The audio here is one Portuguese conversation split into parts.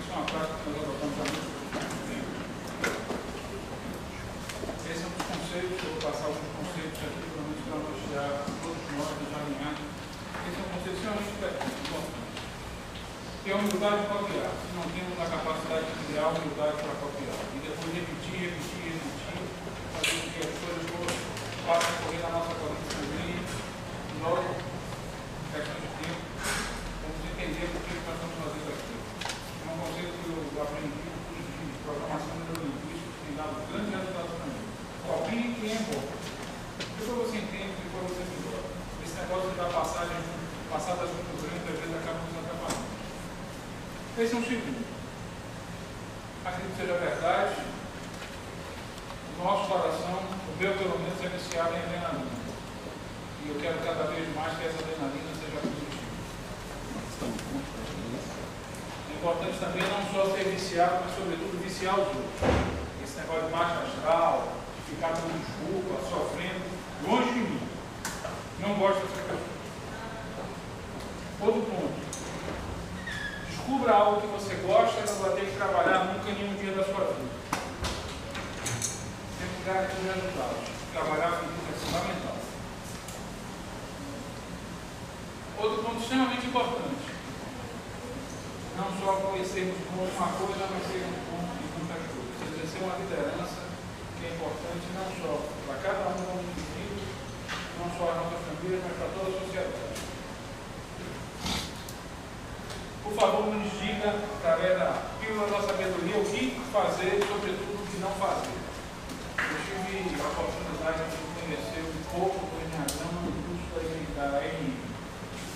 isso é uma prática que nós adotamos há muito tempo. Esse é um dos conceitos, eu vou passar alguns conceitos aqui, pelo menos para mostrar todos nós, da alinhar. Esse é um conceito extremamente importante. Ter a humildade de copiar. Se não temos a capacidade de criar a humildade para copiar. E depois repetir, fazer com que as coisas passem a correr na nossa corrente sanguínea, logo, questão de tempo, vamos entender por que nós estamos fazendo aqui. É um conceito que eu aprendi no curso de programação neurolinguística, que tem dado grandes resultados para mim. Copie quem é bom. Depois você entende, depois você melhora. Esse negócio de dar passadas muito grandes, às vezes acaba nos atrapalhando. Esse é um segundo. Acredito que seja verdade. O nosso coração, o meu pelo menos, é viciado em adrenalina. E eu quero cada vez mais que essa adrenalina seja positiva. É importante também não só ser viciado, mas sobretudo viciar os outros. Esse negócio de baixa astral, de ficar com desculpa, sofrendo, longe de mim. Não gosto dessa coisa. Outro ponto. Descubra algo que você gosta e não vai ter que trabalhar nunca em nenhum dia da sua vida. Tem que dar aqui resultados. Trabalhar com isso é fundamental. Outro ponto extremamente importante. Não só conhecermos uma coisa, mas sermos bons em muitas coisas. Exercer uma liderança que é importante não só para cada um como indivíduo, não só a nossa família, mas para toda a sociedade. Por favor, nos diga, através da pílula da sabedoria, o que fazer e, sobretudo, o que não fazer. Eu tive a oportunidade de conhecer um pouco do Enneagrama no curso da ANI.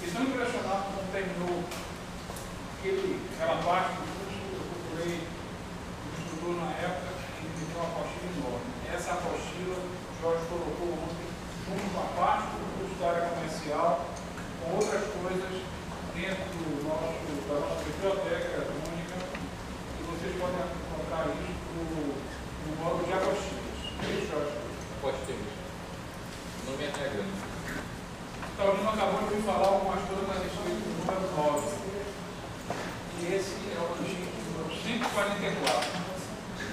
Fiquei tão impressionado quando terminou aquela parte do curso. Eu procurei um instrutor na época e me deu uma apostila enorme. Essa apostila, o Jorge colocou ontem, junto com a parte do curso da área comercial, com outras coisas dentro da nossa biblioteca eletrônica, e vocês podem encontrar isso no módulo de apostilas. Isso, Jorge? Apostilas. O nome é Enneagrama. Taurino acabou de me falar algumas coisas a respeito do número 9. E esse é o número 144.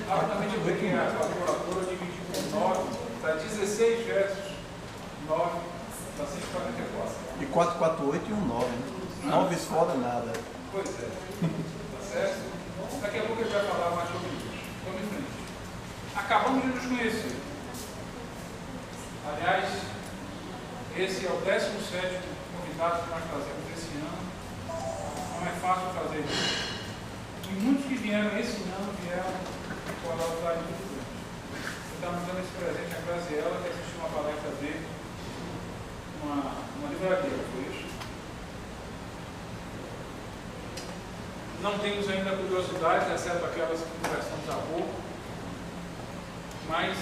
Rapidamente eu peguei a calculadora, dividi por 9, para 16 versos 9, dá 144. E 448 e um 9, né? 9 fora nada. Pois é. Tá certo? Daqui a pouco a gente vai falar mais sobre isso. Vamos em frente. Acabamos de nos conhecer. Aliás, esse é o 17º convidado que nós trazemos esse ano. Não é fácil fazer isso. E muitos que vieram esse ano vieram com a autoridade muito grande. Estamos dando esse presente a Graziela, que assistiu uma palestra dele numa livraria, foi isso? Não temos ainda curiosidade, exceto aquelas que conversamos há pouco, mas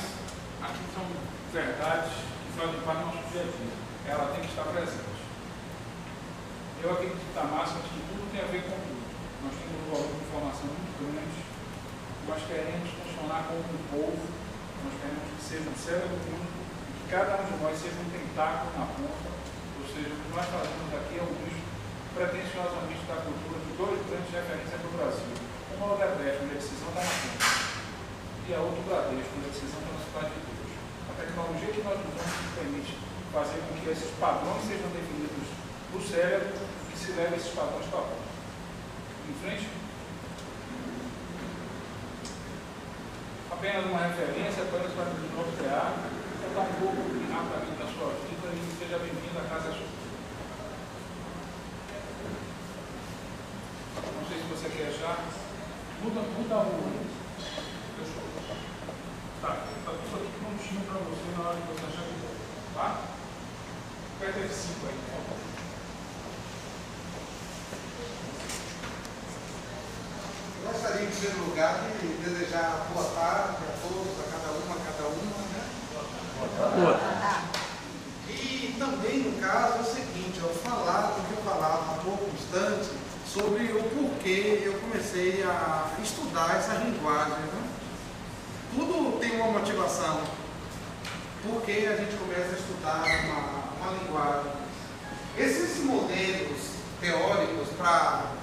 aqui são verdades que fazem parte do nosso dia a dia. Ela tem que estar presente. Eu acredito que está massa que tudo tem a ver com tudo. Nós temos um volume de informação muito grande, nós queremos funcionar como um povo, nós queremos que seja um cérebro único, que cada um de nós seja um tentáculo na ponta, ou seja, o que nós fazemos aqui é um lixo pretensiosamente da cultura de dois grandes referências do Brasil. Uma é o Odebrecht, onde a decisão está na ponta, e a outra o Bradesco, onde a decisão está na cidade de Deus. A tecnologia que nós usamos nos permite fazer com que esses padrões sejam definidos no cérebro e que se leve esses padrões para a ponta. Em frente. Apenas uma referência, apenas para nos nortear, contar um pouco rapidamente da sua vida e seja bem-vindo à casa sua. Não sei se você quer já. Muda o. Tá tudo aqui prontinho para você na hora que você achar que for. Tá? Aperta F5 aí, por favor. Eu gostaria, em primeiro lugar, de desejar boa tarde a todos, a cada uma, né? Boa. E também, no caso, é o seguinte, eu falar do que eu falava há pouco instante, sobre o porquê eu comecei a estudar essas linguagens, né? Tudo tem uma motivação. Por que a gente começa a estudar uma linguagem? Esses modelos teóricos para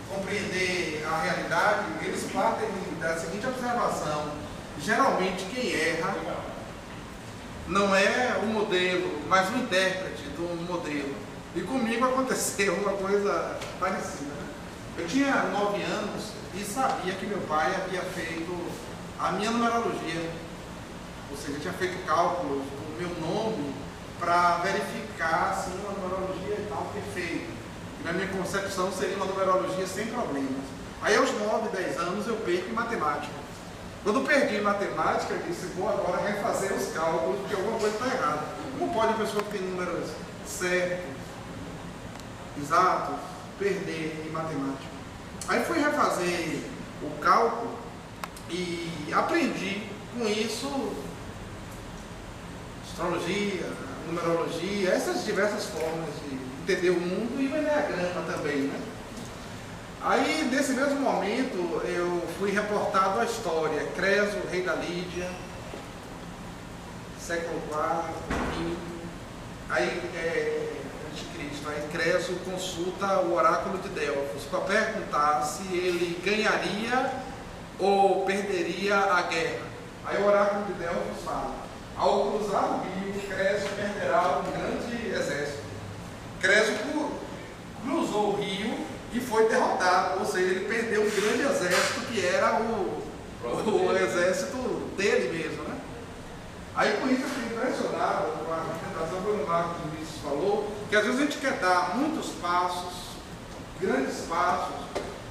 compreender a realidade, eles partem da seguinte observação: geralmente quem erra não é o modelo, mas o intérprete do modelo. E comigo aconteceu uma coisa parecida, né? Eu tinha 9 anos e sabia que meu pai havia feito a minha numerologia, ou seja, tinha feito cálculos do meu nome para verificar se uma numerologia e tal perfeita. E na minha concepção seria uma numerologia sem problemas. Aí aos 9, 10 anos eu perco em matemática. Quando perdi em matemática, eu disse, vou agora refazer os cálculos, porque alguma coisa está errada. Como pode uma pessoa que tem números certos, exatos, perder em matemática? Aí fui refazer o cálculo e aprendi com isso astrologia, numerologia, essas diversas formas de entender o mundo, e o enneagrama também, né? Aí, nesse mesmo momento, eu fui reportado a história. Creso, rei da Lídia, século IV, V, aí anticristo. Aí Creso consulta o oráculo de Delfos para perguntar se ele ganharia ou perderia a guerra. Aí o oráculo de Delfos fala: ao cruzar o rio, Creso perderá um grande exército. Creso cruzou o rio e foi derrotado, ou seja, ele perdeu um grande exército que era o exército dele mesmo, né? Aí com isso eu fiquei impressionado com a argumentação que o Marcos Vinícius falou, que às vezes a gente quer dar muitos passos, grandes passos,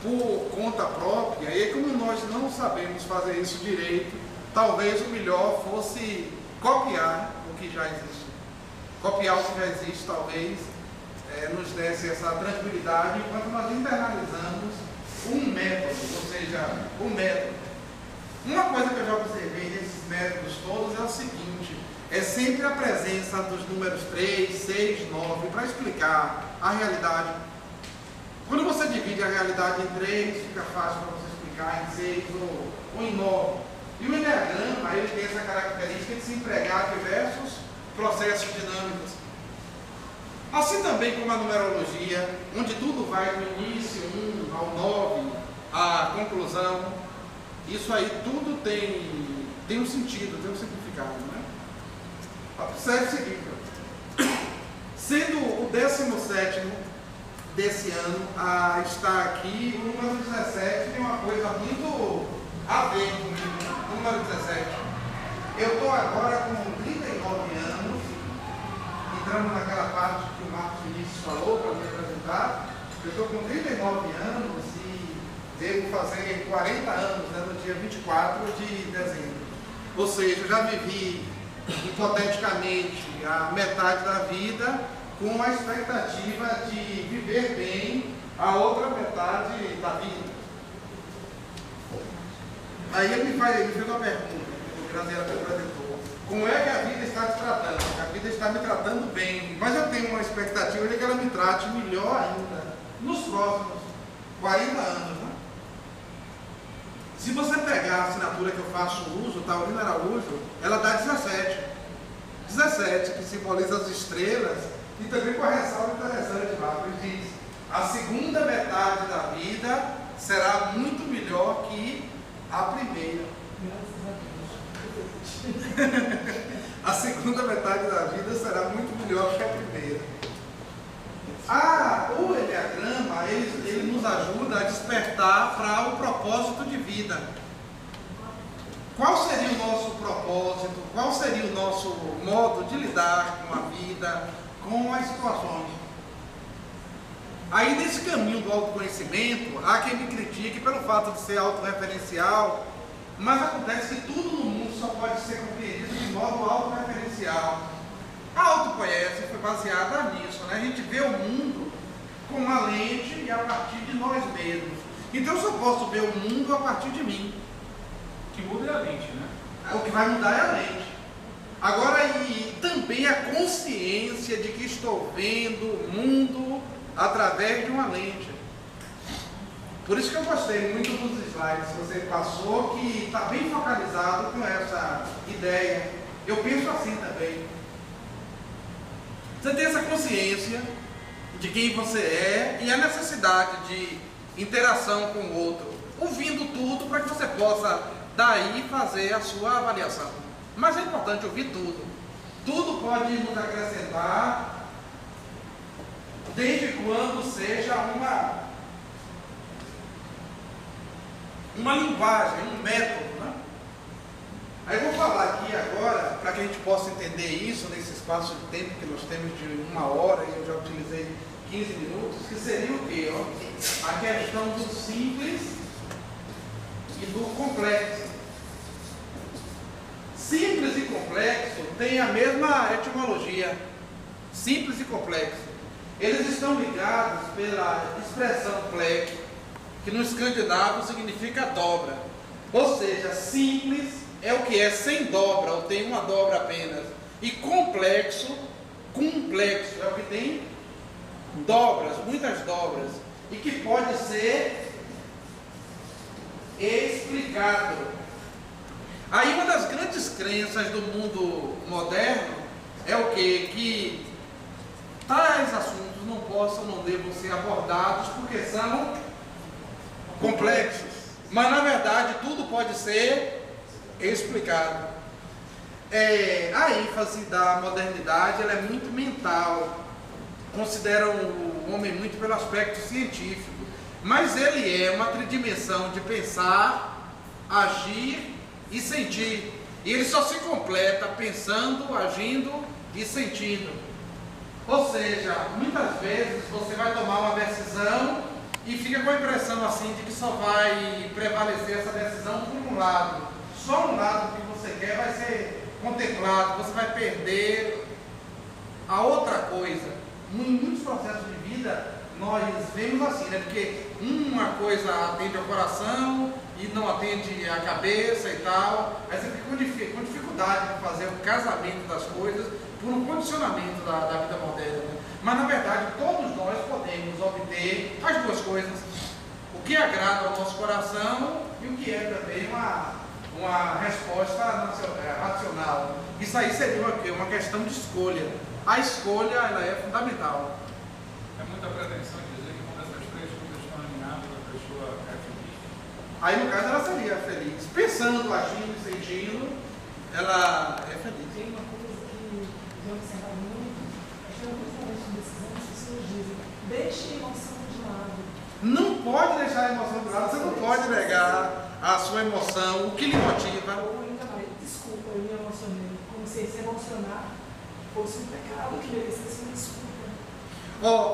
por conta própria, e aí como nós não sabemos fazer isso direito, talvez o melhor fosse copiar o que já existe. Copiar o que já existe talvez nos desse essa tranquilidade, enquanto nós internalizamos um método, ou seja, o método. Uma coisa que eu já observei nesses métodos todos é o seguinte: é sempre a presença dos números 3, 6, 9 para explicar a realidade. Quando você divide a realidade em 3, fica fácil para você explicar em 6 ou em 9. E o enneagrama, ele tem essa característica de se empregar diversos processos dinâmicos. Assim também como a numerologia, onde tudo vai do início 1 ao 9, a conclusão, isso aí tudo tem um sentido, tem um significado, né? Observe o seguinte: sendo o 17º desse ano a estar aqui, o número 17 tem uma coisa muito a ver comigo, o número 17. Eu estou agora com 39 anos, entrando naquela parte que o Marcos Vinícius falou para me apresentar. Eu estou com 39 anos e devo fazer 40 anos, né, no dia 24 de dezembro. Ou seja, eu já vivi, hipoteticamente, a metade da vida com a expectativa de viver bem a outra metade da vida. Aí ele me fez uma pergunta, o Graziela apresentou: como é que a vida está te tratando? A vida está me tratando bem, mas eu tenho uma expectativa de que ela me trate melhor ainda nos próximos 40 anos, né? Se você pegar a assinatura que eu faço uso, Taurino Araújo, ela dá 17. 17, que simboliza as estrelas, e também com a ressalva interessante lá, ele diz: a segunda metade da vida será muito melhor que a primeira. A segunda metade da vida será muito melhor que a primeira. O enneagrama, ele nos ajuda a despertar para o propósito de vida. Qual seria o nosso propósito? Qual seria o nosso modo de lidar com a vida, com as situações? Aí nesse caminho do autoconhecimento, há quem me critique pelo fato de ser autorreferencial, mas acontece que tudo no mundo só pode ser compreendido de modo autorreferencial. A autoconhece foi baseada nisso, né? A gente vê o mundo com uma lente e a partir de nós mesmos. Então eu só posso ver o mundo a partir de mim. O que muda é a lente, né? O que vai mudar é a lente. Agora, e também a consciência de que estou vendo o mundo através de uma lente. Por isso que eu gostei muito dos slides que você passou, que está bem focalizado com essa ideia. Eu penso assim também. Você tem essa consciência de quem você é e a necessidade de interação com o outro, ouvindo tudo para que você possa daí fazer a sua avaliação. Mas é importante ouvir tudo. Tudo pode nos acrescentar, desde quando seja uma linguagem, um método, né? Aí eu vou falar aqui agora, para que a gente possa entender isso nesse espaço de tempo que nós temos de 1 hora, e eu já utilizei 15 minutos, que seria o quê? Ó? A questão do simples e do complexo. Simples e complexo têm a mesma etimologia. Simples e complexo. Eles estão ligados pela expressão plec, que no escandinavo significa dobra. Ou seja, simples é o que é sem dobra, ou tem uma dobra apenas. E complexo é o que tem dobras, muitas dobras. E que pode ser explicado. Aí uma das grandes crenças do mundo moderno é o quê? Que tais assuntos não possam, não devam ser abordados porque são complexos. Mas na verdade tudo pode ser explicado. A ênfase da modernidade ela é muito mental. Consideram o homem muito pelo aspecto científico. Mas ele é uma tridimensão de pensar, agir e sentir. E ele só se completa pensando, agindo e sentindo. Ou seja, muitas vezes você vai tomar uma decisão e fica com a impressão assim de que só vai prevalecer essa decisão por um lado. Só um lado que você quer vai ser contemplado, você vai perder a outra coisa. Em muitos processos de vida nós vemos assim, né? Porque uma coisa atende ao coração e não atende à cabeça e tal. Aí você fica com dificuldade de fazer o casamento das coisas por um condicionamento da vida moderna. Né? Mas na verdade todos nós podemos obter as duas coisas. O que agrada ao nosso coração e o que é também uma resposta racional. Isso aí seria uma questão de escolha. A escolha ela é fundamental. É muita pretensão dizer que quando essas três coisas estão alinhadas, a pessoa é feliz. Aí no caso ela seria feliz. Pensando, agindo e sentindo, ela é feliz. Tem uma coisa que eu observo muito, é que alguns momentos de decisão as pessoas dizem, deixe a emoção de lado. Não pode deixar a emoção de lado, você não pode negar a sua emoção, o que lhe motiva. Ou ainda mais, desculpa, eu me emocionei. Como se se emocionar fosse um pecado que merecesse uma desculpa.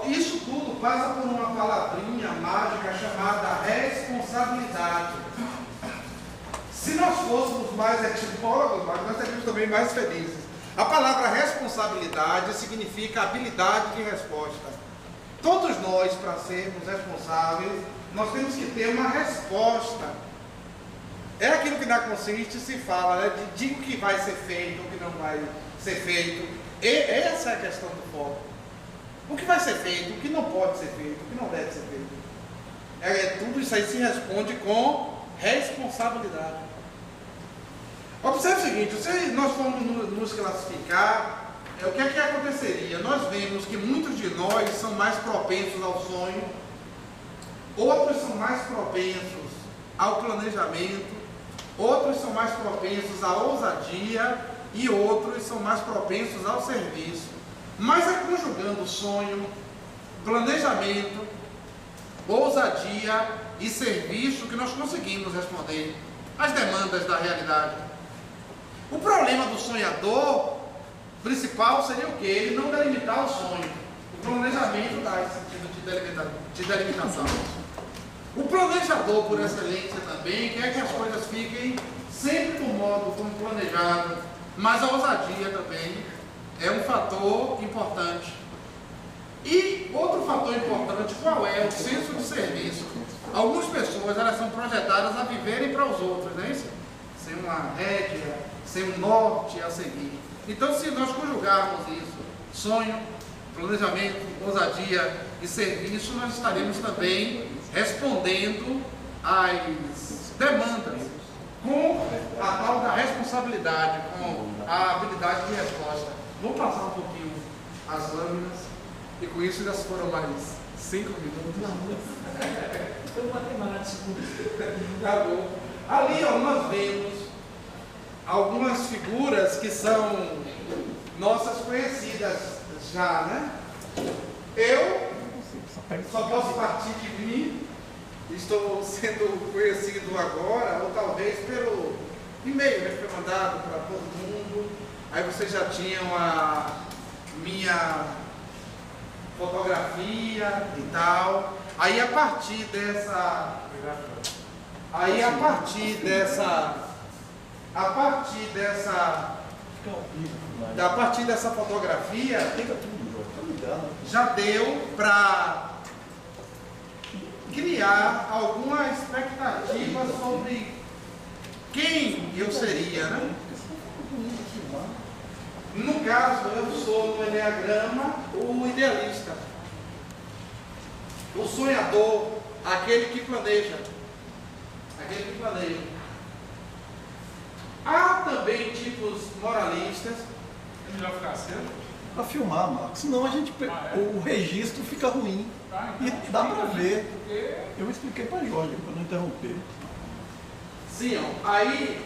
Isso tudo passa por uma palavrinha mágica chamada responsabilidade. Se nós fôssemos mais etimólogos, nós seríamos também mais felizes. A palavra responsabilidade significa habilidade de resposta. Todos nós, para sermos responsáveis, nós temos que ter uma resposta. É aquilo que na consciência se fala, né? De o que vai ser feito, o que não vai ser feito. E essa é a questão do foco. O que vai ser feito, o que não pode ser feito, o que não deve ser feito. Tudo isso aí se responde com responsabilidade. Observe o seguinte, se nós formos nos classificar, o que é que aconteceria? Nós vemos que muitos de nós são mais propensos ao sonho, outros são mais propensos ao planejamento, outros são mais propensos à ousadia e outros são mais propensos ao serviço. Mas é conjugando sonho, planejamento, ousadia e serviço que nós conseguimos responder às demandas da realidade. O problema do sonhador principal seria o quê? Ele não delimitar o sonho. O planejamento dá esse sentido de delimitação. O planejador, por excelência também, quer que as coisas fiquem sempre do modo como planejado, mas a ousadia também é um fator importante. E outro fator importante, qual é? O senso de serviço. Algumas pessoas elas são projetadas a viverem para os outros, não é isso? Sem uma rédea, sem um norte a seguir. Então, se nós conjugarmos isso, sonho, planejamento, ousadia e serviço, nós estaremos também respondendo às demandas com a tal da responsabilidade, com a habilidade de resposta. Vou passar um pouquinho as lâminas e com isso já foram mais 5 minutos. Não, foi um matemático. Tá bom. Ali, ó, nós vemos algumas figuras que são nossas conhecidas já, né? Eu só posso partir de mim, estou sendo conhecido agora, ou talvez pelo e-mail, né, que foi mandado para todo mundo. Aí vocês já tinham a minha fotografia e tal. Aí a partir dessa fotografia já deu para criar alguma expectativa sobre quem eu seria, né? No caso, eu sou no Enneagrama o idealista, o sonhador, aquele que planeja. Há também tipos moralistas. É melhor ficar cedo? Para filmar, Marcos, senão a gente o registro fica ruim. Então E dá para ver. Porque Eu expliquei para Jorge, para não interromper. Sim, ó. Aí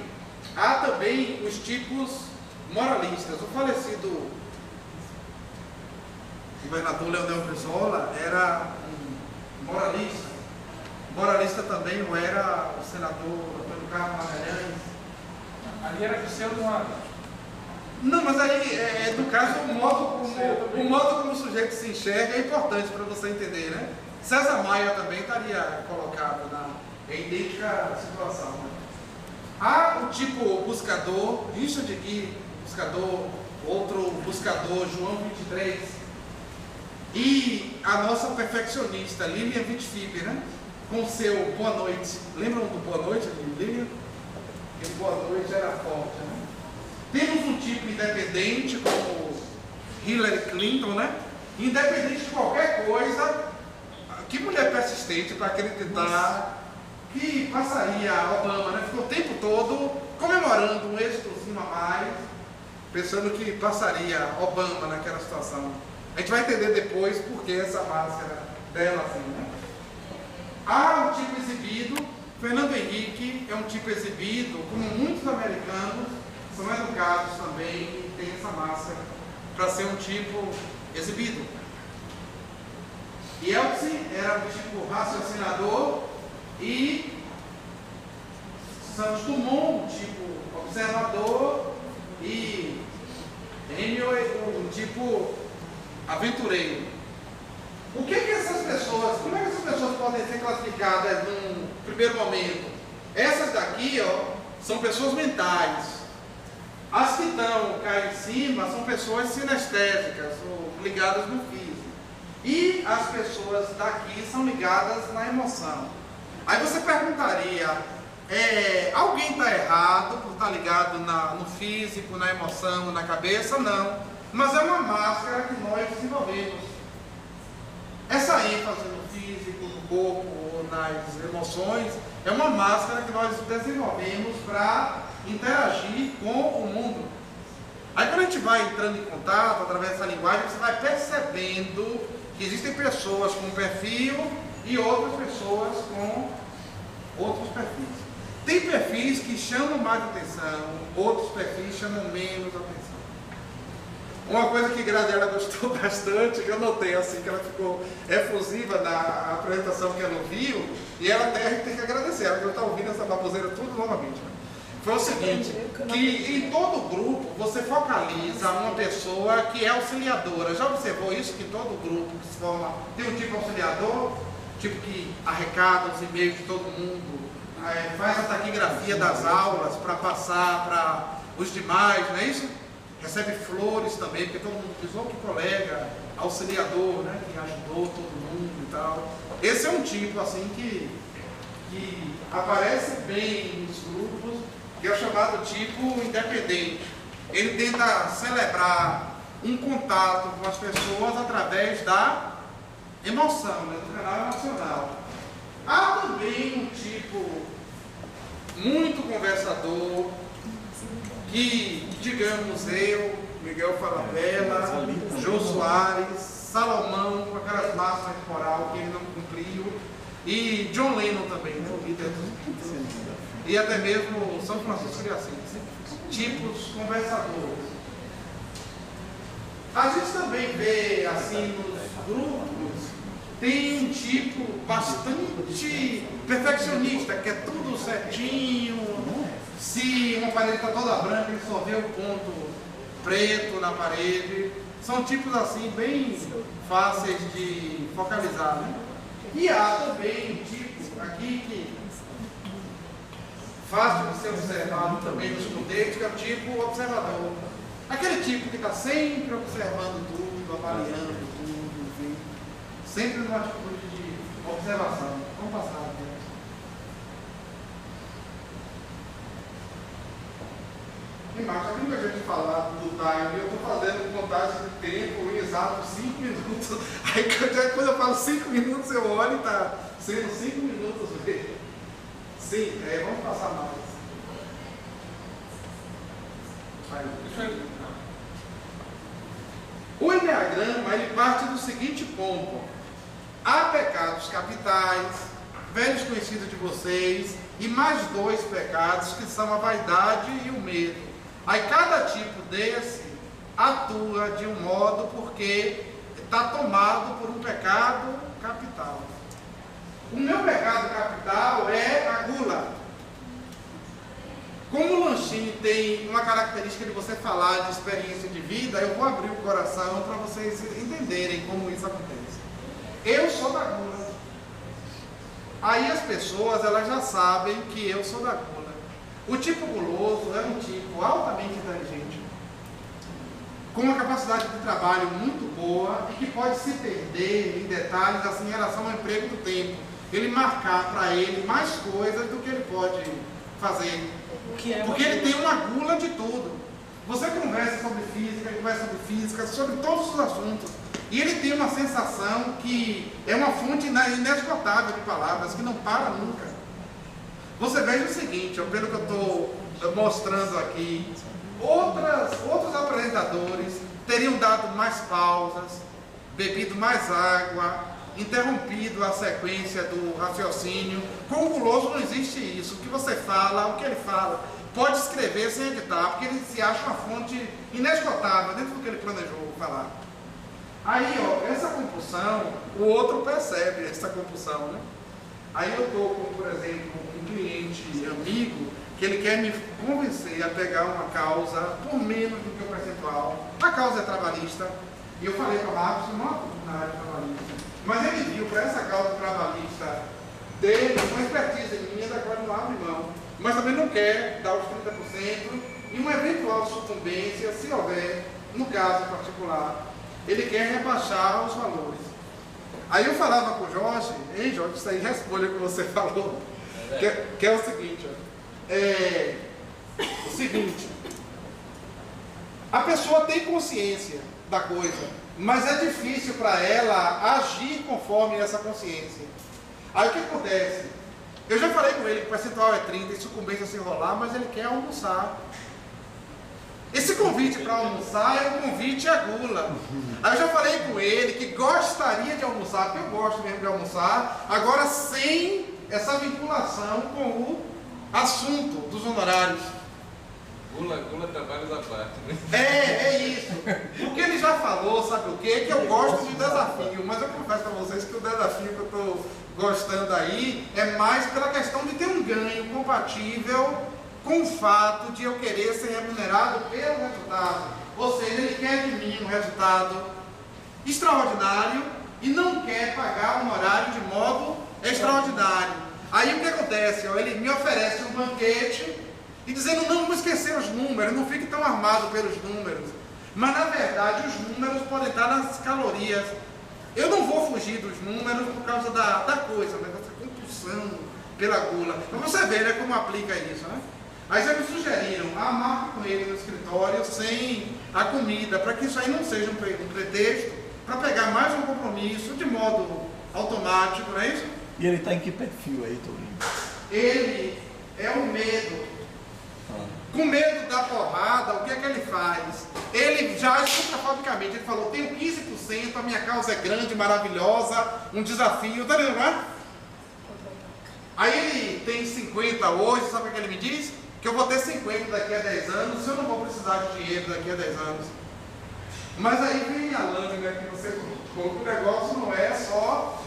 há também os tipos moralistas. O falecido governador Leonel Brizola era um moralista. Moralista também o era o senador Antônio Carlos Magalhães. ali era pseudo-moralista. Não, mas aí, no caso, o modo como o sujeito se enxerga é importante para você entender, né? César Maia também estaria colocado em idêntica situação. Né? Há o tipo buscador, Richard Gere, buscador, outro buscador, João 23, e a nossa perfeccionista, Lilian Vitfib, né? Com seu Boa Noite. Lembram do Boa Noite, Lilian? Que o Boa Noite era forte, né? Temos um tipo independente, como Hillary Clinton, né? Independente de qualquer coisa, que mulher persistente para acreditar que passaria Obama, né? Ficou o tempo todo comemorando um êxitozinho a mais, pensando que passaria Obama naquela situação. A gente vai entender depois por que essa máscara dela assim, né? Há um tipo exibido, Fernando Henrique é um tipo exibido, como muitos americanos são educados também e tem essa máscara para ser um tipo exibido. Yeltsin era um tipo raciocinador e Santos Dumont, um tipo observador, e Hemingway, um tipo aventureiro. O que essas pessoas, como é que essas pessoas podem ser classificadas num primeiro momento? Essas daqui, ó, são pessoas mentais. As que estão cá em cima são pessoas sinestésicas, ou ligadas no físico. E as pessoas daqui são ligadas na emoção. Aí você perguntaria, alguém está errado por estar ligado no físico, na emoção, na cabeça? Não. Mas é uma máscara que nós desenvolvemos. Essa ênfase no físico, no corpo, ou nas emoções, é uma máscara que nós desenvolvemos para interagir com o mundo. Aí quando a gente vai entrando em contato através dessa linguagem, você vai percebendo que existem pessoas com perfil e outras pessoas com outros perfis. Tem perfis que chamam mais atenção, outros perfis chamam menos atenção. Uma coisa que Graziela gostou bastante, que eu notei assim, que ela ficou efusiva na apresentação que ela ouviu, e ela até a gente tem que agradecer, ela que está ouvindo essa baboseira tudo novamente. Né? Foi o seguinte, que em todo grupo você focaliza uma pessoa que é auxiliadora. Já observou isso? Que todo grupo que se forma tem um tipo auxiliador, tipo que arrecada os e-mails de todo mundo, faz a taquigrafia das aulas para passar para os demais, não é isso? Recebe flores também, porque todo mundo diz, que colega, auxiliador, né, que ajudou todo mundo e tal. Esse é um tipo assim que aparece bem nos grupos, que é o chamado tipo independente. Ele tenta celebrar um contato com as pessoas através da emoção, né, do canal emocional. Há também um tipo muito conversador, que, digamos, eu, Miguel Falabella, Jô Soares, Salomão, com aquelas máximas de moral que ele não cumpriu, e John Lennon também, né, o líder dos Beatles, e até mesmo São Francisco de Assis, tipos conversadores. A gente também vê, assim, nos grupos, tem um tipo bastante perfeccionista, que é tudo certinho. Se uma parede está toda branca, ele só vê o ponto preto na parede. São tipos assim bem fáceis de focalizar, né? E há também um tipo aqui que fácil de ser observado também nos estudantes, que é o tipo observador. Aquele tipo que está sempre observando tudo, avaliando tudo, enfim, sempre numa atitude de observação. Vamos passar aqui. Embaixo, a única gente falar do time, eu estou fazendo contagem de tempo em exato 5 minutos. Aí quando eu falo 5 minutos, eu olho e está sendo 5 minutos mesmo. Sim, vamos passar mais. Aí. O Enneagrama, ele parte do seguinte ponto: há pecados capitais, velhos conhecidos de vocês, e mais 2 pecados que são a vaidade e o medo. Aí cada tipo desse atua de um modo porque está tomado por um pecado capital. O meu pecado capital é a gula. Como o Lanchinho tem uma característica de você falar de experiência de vida, eu vou abrir o coração para vocês entenderem como isso acontece. Eu sou da gula. Aí as pessoas, elas já sabem que eu sou da gula. O tipo guloso é um tipo altamente inteligente, com uma capacidade de trabalho muito boa e que pode se perder em detalhes assim, em relação ao emprego do tempo. Ele marcar para ele mais coisas do que ele pode fazer. Porque ele tem uma gula de tudo. Você conversa sobre física, sobre todos os assuntos. E ele tem uma sensação que é uma fonte inesgotável de palavras, que não para nunca. Você veja o seguinte, pelo que eu estou mostrando aqui, outros apresentadores teriam dado mais pausas, bebido mais água, interrompido a sequência do raciocínio. Com o guloso não existe isso. O que você fala, o que ele fala, pode escrever sem editar, porque ele se acha uma fonte inesgotável dentro do que ele planejou falar. Aí, ó, essa compulsão, o outro percebe essa compulsão, né? Aí eu estou com, por exemplo, um cliente amigo que ele quer me convencer a pegar uma causa por menos do que o percentual. A causa é trabalhista. E eu falei para o Marcos, não atuo na área trabalhista. Mas ele viu para essa causa trabalhista dele uma expertise minha da qual ele não abre mão. Mas também não quer dar os 30% e uma eventual sucumbência, se houver, no caso particular, ele quer rebaixar os valores. Aí eu falava com o Jorge, hein Jorge, isso aí responde o que você falou, que é o seguinte, o seguinte, a pessoa tem consciência da coisa, mas é difícil para ela agir conforme essa consciência. Aí o que acontece? Eu já falei com ele que o percentual é 30 e sucumbência se enrolar, mas ele quer almoçar. Esse convite para almoçar é um convite à gula. Aí eu já falei com ele que gostaria de almoçar, porque eu gosto mesmo de almoçar, agora sem essa vinculação com o assunto dos honorários. Gula, trabalhos à parte, né? É isso. Porque ele já falou, sabe o quê? Que eu gosto de desafio, mas eu confesso para vocês que o desafio que eu estou gostando aí é mais pela questão de ter um ganho compatível com o fato de eu querer ser remunerado pelo resultado. Ou seja, ele quer de mim um resultado extraordinário e não quer pagar um horário de modo extraordinário. Aí o que acontece? Ele me oferece um banquete e dizendo, não vamos esquecer os números, não fique tão armado pelos números. Mas na verdade os números podem estar nas calorias. Eu não vou fugir dos números por causa da coisa, mas dessa compulsão pela gula. Então você vê, né, como aplica isso, né? Aí eles me sugeriram, marca com ele no escritório sem a comida, para que isso aí não seja um pretexto para pegar mais um compromisso de modo automático, não é isso? E ele está em que perfil aí, Torinho? Ele é o medo. Com medo da porrada, o que é que ele faz? Ele já contrafabricamente, ele falou, tenho 15%, a minha causa é grande, maravilhosa, um desafio, tá vendo, né? Aí ele tem 50 hoje, sabe o que ele me diz? Que eu vou ter 50 daqui a 10 anos, eu não vou precisar de dinheiro daqui a 10 anos. Mas aí vem a lâmina que você colocou, o negócio não é só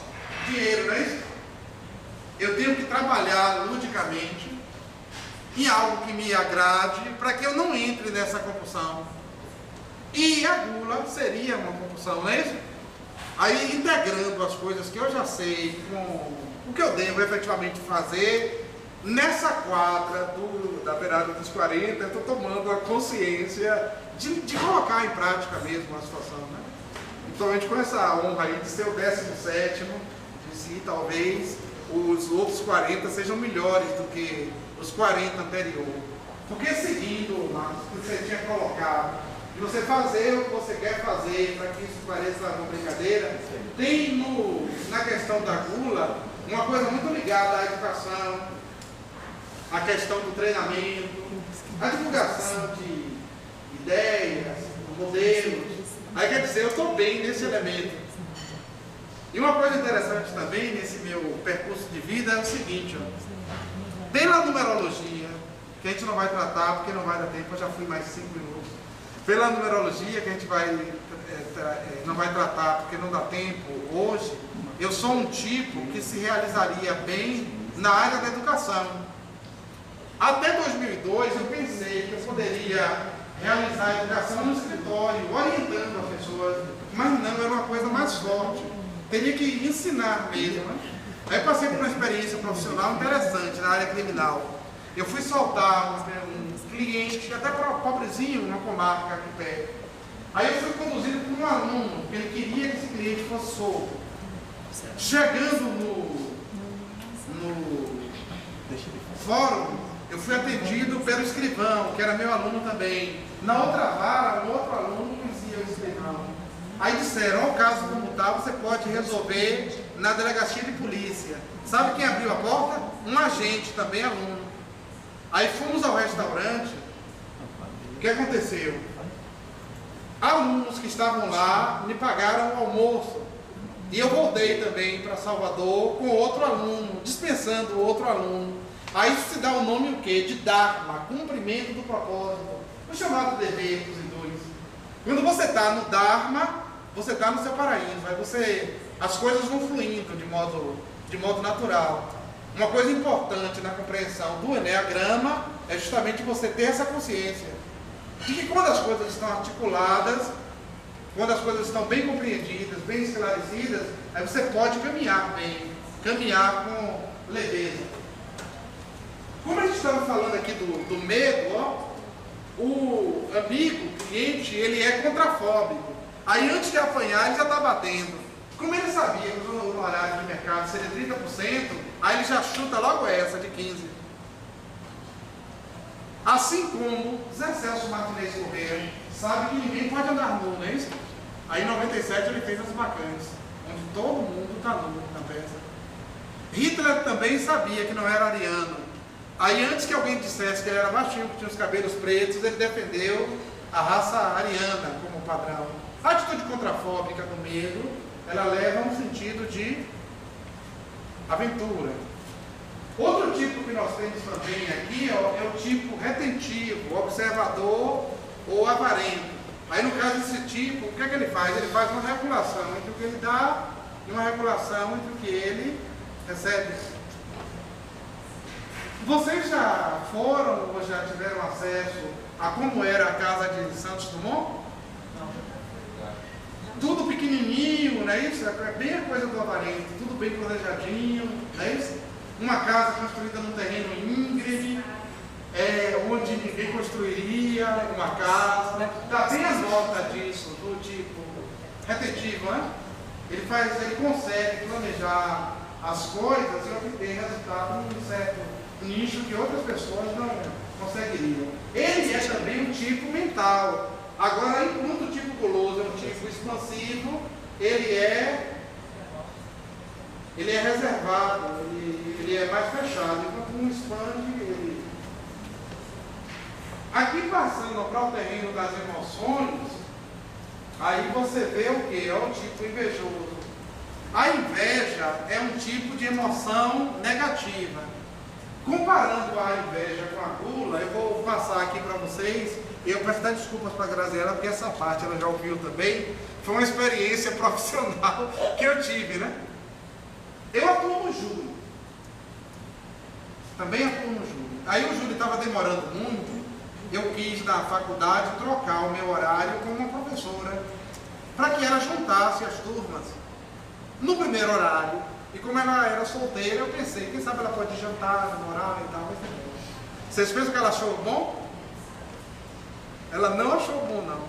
dinheiro, não é isso? Eu tenho que trabalhar ludicamente em algo que me agrade, para que eu não entre nessa compulsão. E a gula seria uma compulsão, não é isso? Aí, integrando as coisas que eu já sei com o que eu devo efetivamente fazer, nessa quadra da beirada dos 40, eu estou tomando a consciência de colocar em prática mesmo a situação, né? Principalmente com essa honra aí de ser o 17º, de se talvez os outros 40 sejam melhores do que os 40 anteriores. Porque seguindo, Marcos, que você tinha colocado, de você fazer o que você quer fazer, para que isso pareça uma brincadeira, tem na questão da gula uma coisa muito ligada à educação, à questão do treinamento, à divulgação de ideias, modelos. Aí quer dizer, eu estou bem nesse elemento. E uma coisa interessante também nesse meu percurso de vida é o seguinte, ó. Pela numerologia, que a gente não vai tratar porque não vai dar tempo, eu já fui mais 5 minutos. Pela numerologia, que a gente não vai tratar porque não dá tempo hoje, eu sou um tipo que se realizaria bem na área da educação. Até 2002 eu pensei que eu poderia realizar a educação no escritório, orientando as pessoas, mas não, era uma coisa mais forte. Teria que ensinar mesmo, né? Aí passei por uma experiência profissional interessante na área criminal. Eu fui soltar um cliente, até pobrezinho, uma comarca aqui perto. Aí eu fui conduzido por um aluno, que ele queria que esse cliente fosse solto. Chegando no fórum, eu fui atendido pelo escrivão, que era meu aluno também. Na outra vara, um outro aluno conhecia o escrivão. Aí disseram, ao caso como tal, você pode resolver na delegacia de polícia. Sabe quem abriu a porta? Um agente, também aluno. Aí fomos ao restaurante. O que aconteceu? Alunos que estavam lá me pagaram o almoço. E eu voltei também para Salvador com outro aluno, dispensando outro aluno. Aí isso se dá o nome o quê? De Dharma, cumprimento do propósito. O chamado dever dos hindus. Quando você está no Dharma, você está no seu paraíso. Aí as coisas vão fluindo de modo natural. Uma coisa importante na compreensão do Enneagrama é justamente você ter essa consciência de que quando as coisas estão articuladas, quando as coisas estão bem compreendidas, bem esclarecidas, aí você pode caminhar bem, caminhar com leveza. Como a gente estava falando aqui do medo, ó, o amigo, o cliente, ele é contrafóbico. Aí antes de apanhar, ele já está batendo. Como ele sabia que o horário de mercado seria 30%, aí ele já chuta logo essa de 15%. Assim como Zé Celso Martinez Correia sabe que ninguém pode andar nu, não é isso? Aí em 97 ele fez as bacanas, onde todo mundo está nu na peça. Hitler também sabia que não era ariano. Aí antes que alguém dissesse que ele era baixinho, que tinha os cabelos pretos, ele defendeu a raça ariana como padrão. A atitude contrafóbica do medo, ela leva a um sentido de aventura. Outro tipo que nós temos também aqui é o tipo retentivo, observador ou avarento. Aí no caso desse tipo, o que é que ele faz? Ele faz uma regulação entre o que ele dá e uma regulação entre o que ele recebe. Vocês já foram ou já tiveram acesso a como era a casa de Santos Dumont? Tudo pequenininho, não é isso? É bem a coisa do avarento, tudo bem planejadinho, não é isso? Uma casa construída num terreno íngreme, onde ninguém construiria uma casa. Dá bem as notas disso, do tipo retentivo, né? Ele consegue planejar as coisas e obter resultado num certo nicho que outras pessoas não conseguiriam. Ele é também um tipo mental. Agora, enquanto o tipo guloso é um tipo expansivo, ele é reservado, ele é mais fechado. Enquanto um expande, Aqui passando para o terreno das emoções, aí você vê o que? É o tipo invejoso. A inveja é um tipo de emoção negativa. Comparando a inveja com a gula, eu vou passar aqui para vocês, e eu peço até desculpas para a Graziela, porque essa parte ela já ouviu também, foi uma experiência profissional que eu tive, né? Eu atuo no júri. Também atuo no júri. Aí o júri estava demorando muito, eu quis na faculdade trocar o meu horário com uma professora, para que ela juntasse as turmas no primeiro horário. E como ela era solteira, eu pensei, quem sabe ela pode jantar, namorar e tal. Vocês pensam que ela achou bom? Ela não achou bom, não.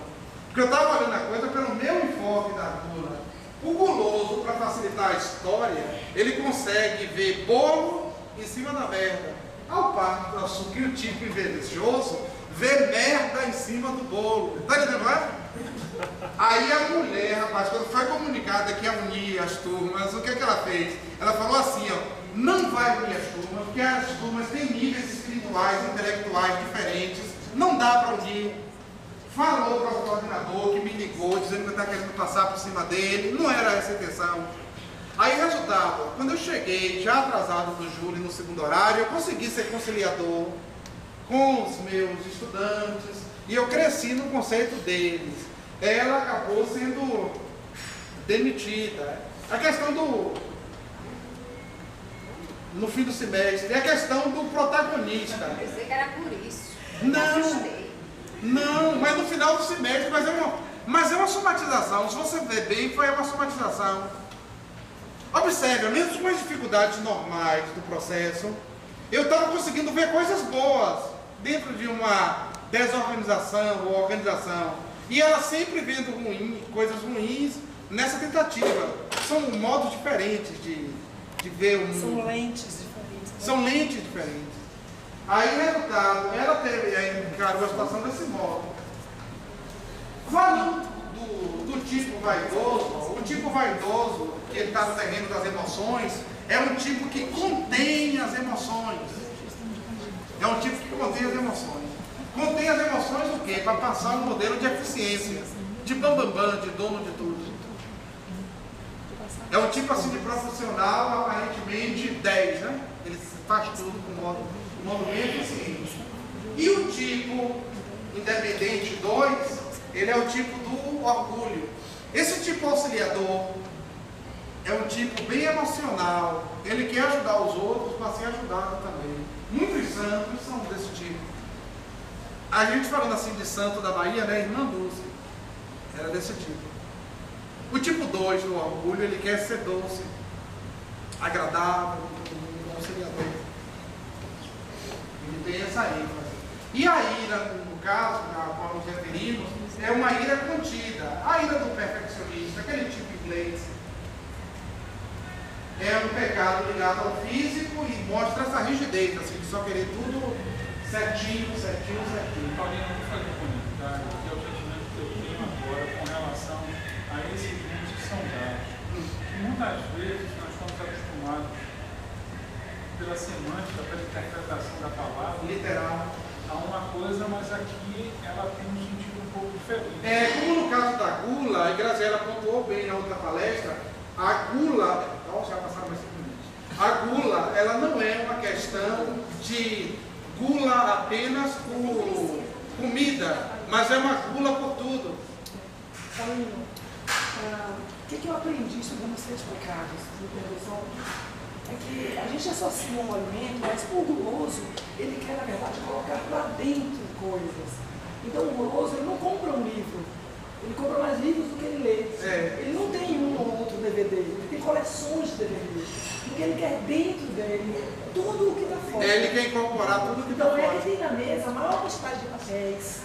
Porque eu estava olhando a coisa pelo meu enfoque da gula. O guloso, para facilitar a história, ele consegue ver bolo em cima da merda. Ao passo que o tipo invejoso vê merda em cima do bolo. Está entendendo, não é? Aí a mulher, rapaz, quando foi comunicada que ia unir as turmas, o que é que ela fez? Ela falou assim, ó, não vai unir as turmas, porque as turmas têm níveis espirituais, intelectuais diferentes, não dá para unir. Falou para o coordenador que me ligou, dizendo que eu estava querendo passar por cima dele, não era essa a intenção. Aí, resultado, quando eu cheguei, já atrasado do júri no segundo horário, eu consegui ser conciliador com os meus estudantes, e eu cresci no conceito deles. Ela acabou sendo demitida. A questão do... no fim do semestre, é a questão do protagonista. Eu pensei que era por isso. Não, mas no final do semestre, mas é uma somatização. Se você ver bem, foi uma somatização. Observe, mesmo com as dificuldades normais do processo, eu estava conseguindo ver coisas boas dentro de uma desorganização ou organização. E ela sempre vendo coisas ruins nessa tentativa. São modos diferentes de ver o mundo. São lentes diferentes. Né? São lentes diferentes. Aí, resultado, ela encarou a situação desse modo. Falando do tipo vaidoso, o tipo vaidoso, que ele está no terreno das emoções, é um tipo que contém as emoções. É um tipo que contém as emoções. Contém as emoções o quê? Para passar um modelo de eficiência, de bambambam, de dono de tudo. É um tipo assim de profissional, aparentemente 10, né? Ele faz tudo com modo bem eficiente. E o tipo independente 2, ele é o tipo do orgulho. Esse tipo auxiliador é um tipo bem emocional. Ele quer ajudar os outros para ser ajudado também. Muitos santos são desse tipo. A gente falando assim de santo da Bahia, né? Irmã Dulce era desse tipo. O tipo 2 do orgulho, ele quer ser doce, agradável, auxiliador. Ele tem essa ênfase. E a ira, no caso, a qual nos referimos, é uma ira contida. A ira do perfeccionista, aquele tipo inglês, é um pecado ligado ao físico e mostra essa rigidez, assim, de só querer tudo certinho. Paulinho, eu vou fazer um comentário, que é o sentimento que eu tenho agora com relação a esses mundos que são dados. Muitas vezes nós estamos acostumados pela semântica, pela interpretação da palavra, Literal. a uma coisa, mas aqui ela tem um sentido um pouco diferente. Como no caso da gula, a Graziela pontuou bem na outra palestra, a gula, já passaram mais 5 minutos. A gula, ela não é uma questão de gula apenas por comida, mas é uma gula por tudo. Paulinho, o que eu aprendi estudando os 7 pecados de perversão é que a gente associa um alimento, mas o guloso, ele quer, na verdade, colocar para dentro coisas. Então, o guloso, ele não compra um livro, ele compra mais livros do que ele lê. Ele não tem um ou outro DVD, ele tem coleções de DVD, porque ele quer dentro dele tudo o que está fora. Ele quer incorporar tudo o que está Então, fora. é que tem na mesa a maior quantidade de papéis,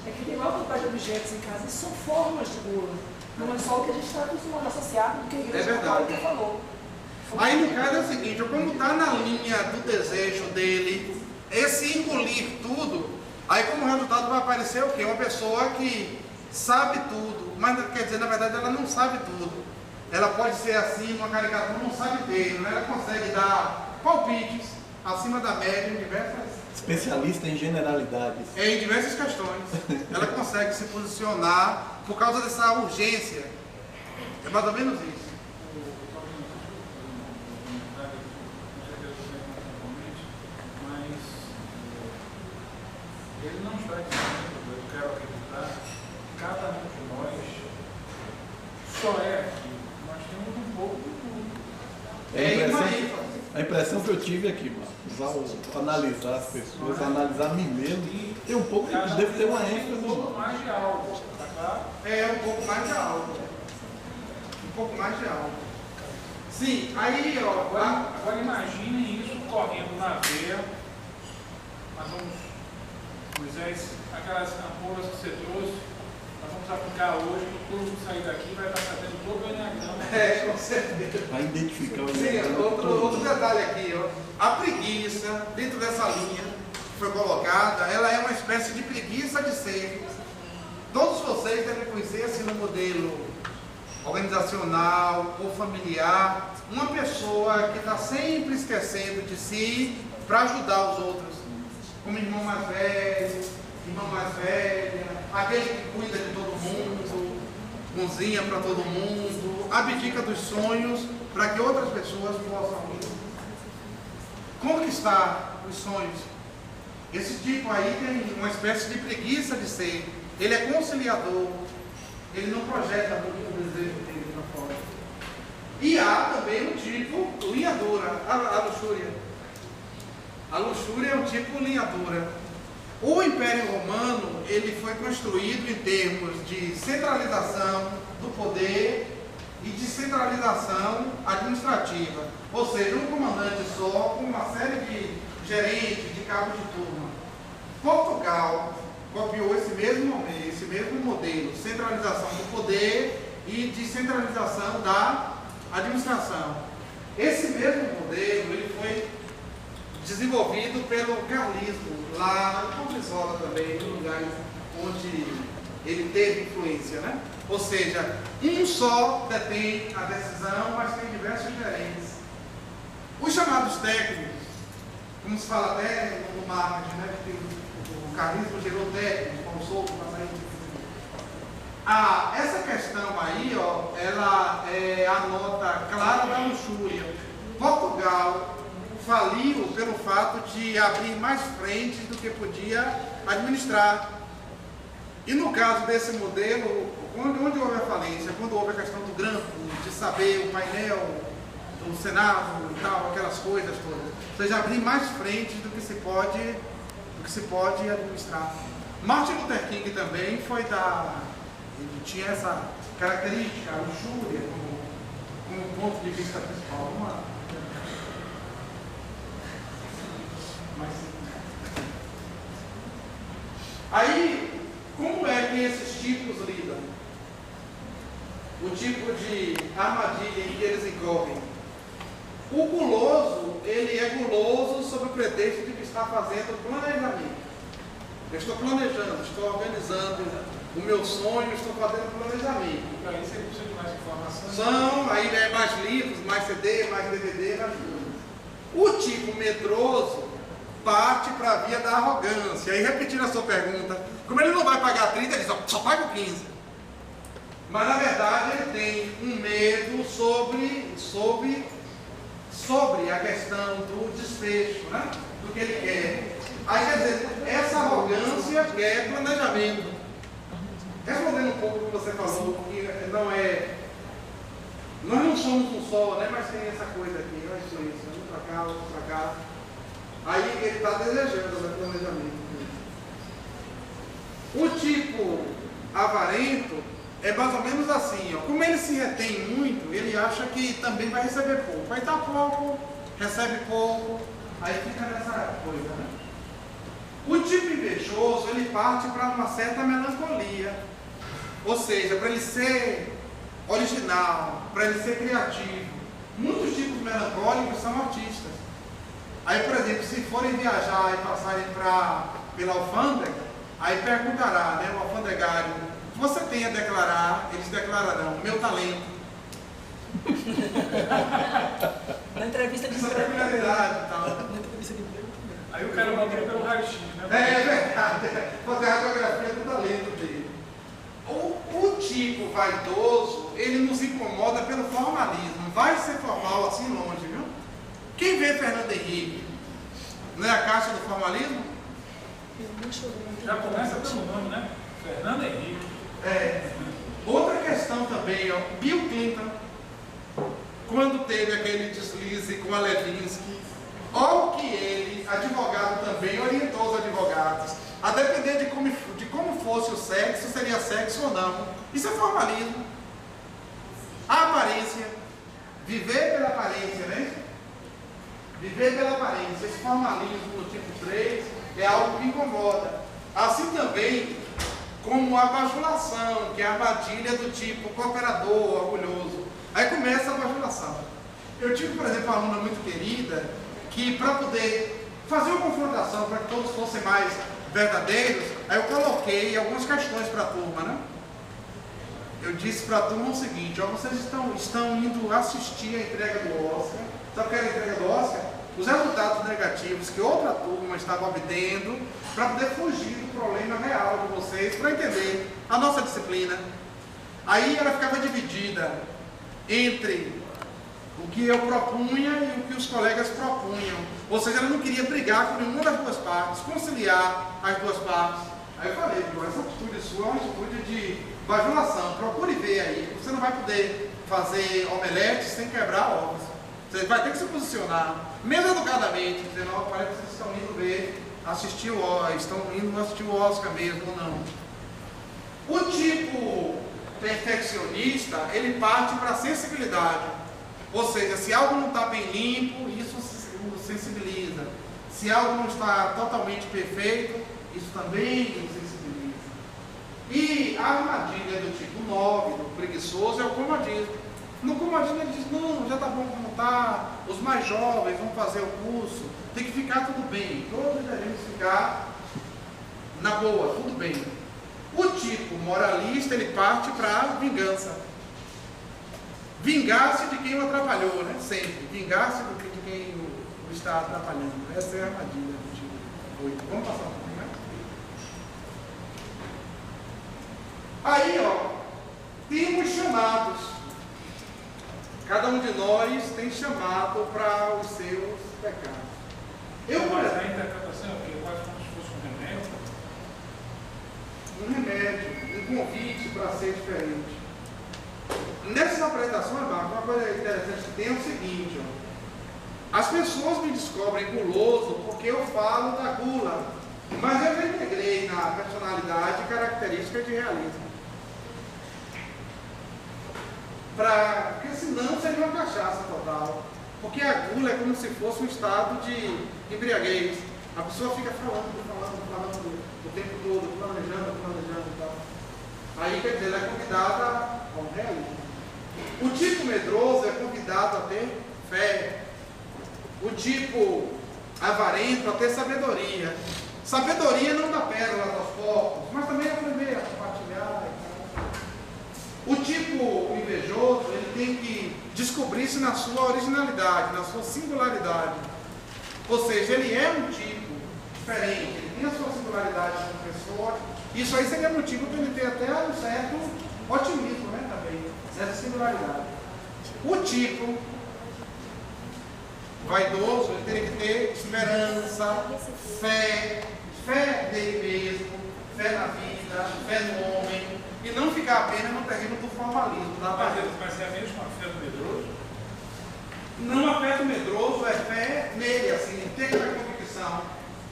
é que tem a maior quantidade de objetos em casa, isso são formas de gula. Não é só o que a gente está acostumado a associar com o que a igreja católica falou. Aí no caso é o seguinte, como está na linha do desejo dele, esse engolir tudo, aí como resultado vai aparecer o quê? Uma pessoa que sabe tudo, mas quer dizer, na verdade ela não sabe tudo. Ela pode ser assim, uma caricatura, não sabe bem, né? Ela consegue dar palpites. acima da média em diversas... Especialista em generalidades. Em diversas questões. Ela consegue se posicionar por causa dessa urgência. É mais ou menos isso. Mas ele não está dizendo, eu quero acreditar, que cada um de nós só é aquilo. Nós temos um pouco de tudo. A impressão que eu tive aqui, analisar as pessoas, analisar a mim mesmo, tem um pouco, deve ter uma ênfase. Um pouco mais de algo, tá claro? Um pouco mais de algo. Um pouco mais de algo. Sim, aí, ó. Agora imaginem isso correndo na veia. Nós vamos, Moisés, aquelas ampolas que você trouxe, nós vamos aplicar hoje, todo mundo sair daqui vai estar sabendo todo o enneagrama. Com certeza. Vai identificar o Sim, outro detalhe aqui, ó. A preguiça, dentro dessa linha que foi colocada, ela é uma espécie de preguiça de ser. Todos vocês devem conhecer assim no modelo organizacional ou familiar, uma pessoa que está sempre esquecendo de si para ajudar os outros, como irmão mais velho, irmã mais velha, aquele que cuida de todo mundo, cozinha para todo mundo, abdica dos sonhos para que outras pessoas possam conquistar os sonhos. Esse tipo aí tem uma espécie de preguiça de ser. Ele é conciliador, ele não projeta muito o desejo dele para fora. E há também um tipo linha dura, a luxúria. A luxúria é um tipo linha dura. O Império Romano, ele foi construído em termos de centralização do poder e de centralização administrativa. Ou seja, um comandante só, com uma série de gerentes, de cabos de turma. Portugal copiou esse mesmo modelo, centralização do poder e descentralização da administração. Esse mesmo modelo, ele foi desenvolvido pelo carlismo, lá na Brizola também, em lugares onde ele teve influência, né? Ou seja, um só detém a decisão, mas tem diversos gerentes. Os chamados técnicos, como se fala até no marketing, né? Que o carlismo gerou técnicos, como solto, para sair. Essa questão aí, ó, ela é a nota clara da luxúria. Portugal faliu pelo fato de abrir mais frentes do que podia administrar. E no caso desse modelo, onde houve a falência, quando houve a questão do grampo, de saber o painel do Senado e tal, aquelas coisas todas, ou seja, abrir mais frentes do que se pode administrar. Martin Luther King também ele tinha essa característica, a luxúria, como ponto de vista principal. Aí, como é que esses tipos lidam? O tipo de armadilha em que eles incorrem. O guloso, ele é guloso sob o pretexto de que está fazendo planejamento. Eu estou planejando, estou organizando o meu sonho, estou fazendo planejamento. Para isso ele precisa de mais informação. Aí é mais livros, mais CD, mais DVD, mais tudo. O tipo medroso parte para a via da arrogância. Aí, repetindo a sua pergunta, como ele não vai pagar 30, ele só paga 15. Mas, na verdade, ele tem um medo sobre a questão do desfecho, né? Do que ele quer. Aí, quer dizer, essa arrogância quer planejamento. Respondendo um pouco o que você falou, que nós não somos um só, né? Mas tem essa coisa aqui, olha isso, um para cá, outro para cá. Aí ele está desejando o planejamento. O tipo avarento é mais ou menos assim, ó. Como ele se retém muito, ele acha que também vai receber pouco. Vai dar pouco, recebe pouco, aí fica nessa coisa, né? O tipo invejoso, ele parte para uma certa melancolia. Ou seja, para ele ser original, para ele ser criativo. Muitos tipos melancólicos são artistas. Aí, por exemplo, se forem viajar e passarem pela alfândega, aí perguntará, né, o alfandegário, o que você tem a declarar? Eles declararão, meu talento. Na entrevista de essa peculiaridade e tal. entrevista de emprego também. Aí o cara vai pelo raio-x, né? É verdade, fazer a radiografia do talento dele. O tipo vaidoso, ele nos incomoda pelo formalismo. Vai ser formal assim longe, viu? Quem vê Fernando Henrique, não é a caixa do formalismo? Já começa pelo nome, né? Fernando Henrique. Outra questão também, ó, Bill Clinton, quando teve aquele deslize com a Levinsky, olha o que ele, advogado também, orientou os advogados, a depender de como fosse o sexo, seria sexo ou não. Isso é formalismo. A aparência, viver pela aparência, né? Viver pela aparência, esse formalismo no tipo 3 é algo que incomoda. Assim também como a bajulação, que é a armadilha do tipo cooperador, orgulhoso. Aí começa a bajulação. Eu tive, por exemplo, uma aluna muito querida, que para poder fazer uma confrontação, para que todos fossem mais verdadeiros, aí eu coloquei algumas questões para a turma, né? Eu disse para a turma o seguinte: ó, vocês estão indo assistir a entrega do Oscar. Sabe o que era a entrega do Oscar? Os resultados negativos que outra turma estava obtendo para poder fugir do problema real de vocês, para entender a nossa disciplina. Aí ela ficava dividida entre o que eu propunha e o que os colegas propunham. Ou seja, ela não queria brigar com nenhuma das duas partes, conciliar as duas partes. Aí eu falei: essa atitude sua é uma atitude de bajulação, procure ver aí, você não vai poder fazer omelete sem quebrar ovos. Você vai ter que se posicionar, mesmo educadamente, dizendo: ó, parece que vocês estão indo ver, estão indo assistir o Oscar mesmo ou não. O tipo perfeccionista, ele parte para a sensibilidade. Ou seja, se algo não está bem limpo, isso o sensibiliza. Se algo não está totalmente perfeito, isso também o sensibiliza. E a armadilha do tipo 9, do preguiçoso, é o comodismo. No comodismo ele diz: não, já está bom como está, os mais jovens vão fazer o curso, tem que ficar tudo bem, todos devemos ficar na boa, tudo bem. O tipo moralista, ele parte para a vingança. Vingar-se de quem o atrapalhou, né? Sempre. Vingar-se de quem o está atrapalhando. Essa é a armadilha do tipo 8. Vamos passar um pouquinho, né? Aí, ó, temos chamados. Cada um de nós tem chamado para os seus pecados. Mas a interpretação é que quase como se fosse um remédio. Um remédio, um convite para ser diferente. Nessas apresentações, Marcos, uma coisa interessante que tem é o seguinte: ó, as pessoas me descobrem guloso porque eu falo da gula, mas eu já integrei na personalidade características de realismo. Porque senão seria uma cachaça total. Porque a gula é como se fosse um estado de embriaguez. A pessoa fica falando o tempo todo, planejando e tal. Aí, quer dizer, ela é convidada ao realismo. O tipo medroso é convidado a ter fé. O tipo avarento a ter sabedoria. Sabedoria não dá pérolas aos porcos, mas também aprender a compartilhar. O tipo invejoso, ele tem que descobrir-se na sua originalidade, na sua singularidade. Ou seja, ele é um tipo diferente, ele tem a sua singularidade como pessoa. Isso aí seria motivo para ele ter até um certo otimismo, né, também, nessa singularidade. O tipo vaidoso, ele teria que ter esperança, fé nele mesmo, fé na vida, fé no homem, e não ficar apenas no terreno do formalismo. Mas é a mesma fé do medroso? Não, a fé do medroso é fé nele, assim, ter a convicção.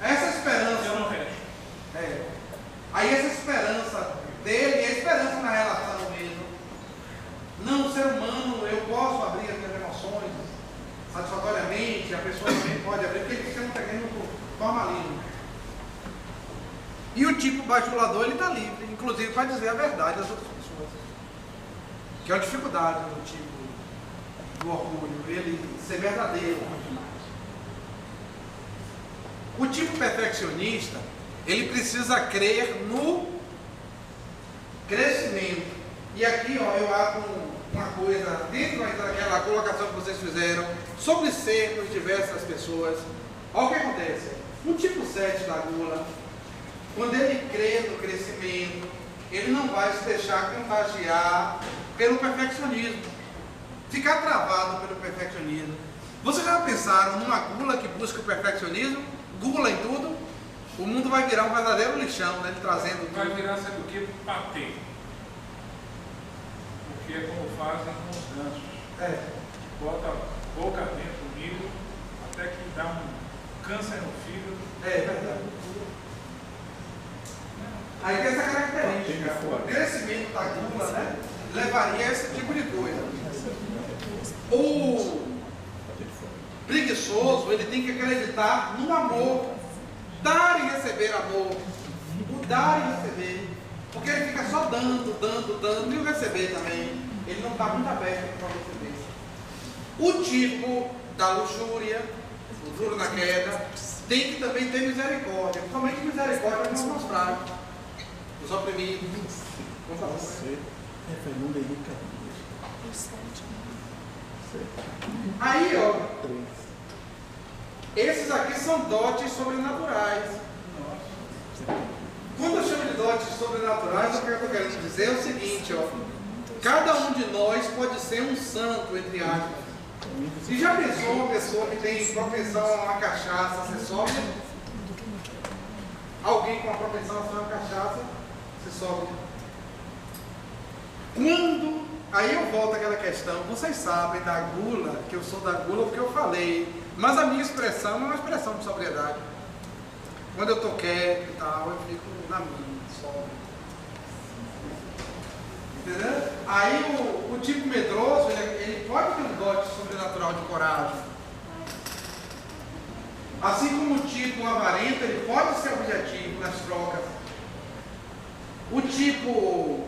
Essa esperança. Eu não vejo. Aí essa esperança dele é a esperança na relação mesmo. Não, o ser humano, eu posso abrir as minhas emoções satisfatoriamente, a pessoa também pode abrir, porque ele fica no terreno do formalismo. E o tipo bajulador, ele está livre, inclusive para dizer a verdade às outras pessoas. Que é a dificuldade do tipo do orgulho, ele ser verdadeiro. O tipo perfeccionista, ele precisa crer no crescimento. E aqui, ó, eu abro uma coisa, dentro daquela colocação que vocês fizeram, sobre sermos diversas pessoas. Olha o que acontece. No tipo 7 da gula, quando ele crê no crescimento, ele não vai se deixar contagiar pelo perfeccionismo. Ficar travado pelo perfeccionismo. Vocês já pensaram numa gula que busca o perfeccionismo? Gula em tudo? O mundo vai virar um verdadeiro lixão, né? Ele trazendo Vai tudo. virar, sabe o que? Patê. Porque é como fazem com os gansos. Bota a boca dentro do milho até que dá um câncer no fígado. É verdade. Aí tem essa característica. O crescimento da gula, né, levaria a esse tipo de coisa. O preguiçoso, ele tem que acreditar no amor. Dar e receber amor. O dar e receber. Porque ele fica só dando, dando, dando. E o receber também. Ele não está muito aberto para receber. O tipo da luxúria, o duro na queda, tem que também ter misericórdia. Principalmente misericórdia com os mais fracos, os oprimidos. Vamos falar assim. Fernando Henrique. Aí, ó. Esses aqui são dotes sobrenaturais. Quando eu chamo de dotes sobrenaturais, o que eu estou querendo dizer é o seguinte, ó. Cada um de nós pode ser um santo, entre aspas. E já pensou uma pessoa que tem propensão a cachaça ser sóbria? Alguém com a propensão a ser uma cachaça ser sóbria? Quando... Aí eu volto àquela questão, vocês sabem da gula, que eu sou da gula porque eu falei, mas a minha expressão é uma expressão de sobriedade. Quando eu estou quieto e tal, eu fico na minha, sóbrio. Entendeu? Aí o tipo medroso, ele pode ter um dote sobrenatural de coragem. Assim como o tipo avarento, ele pode ser objetivo nas trocas. O tipo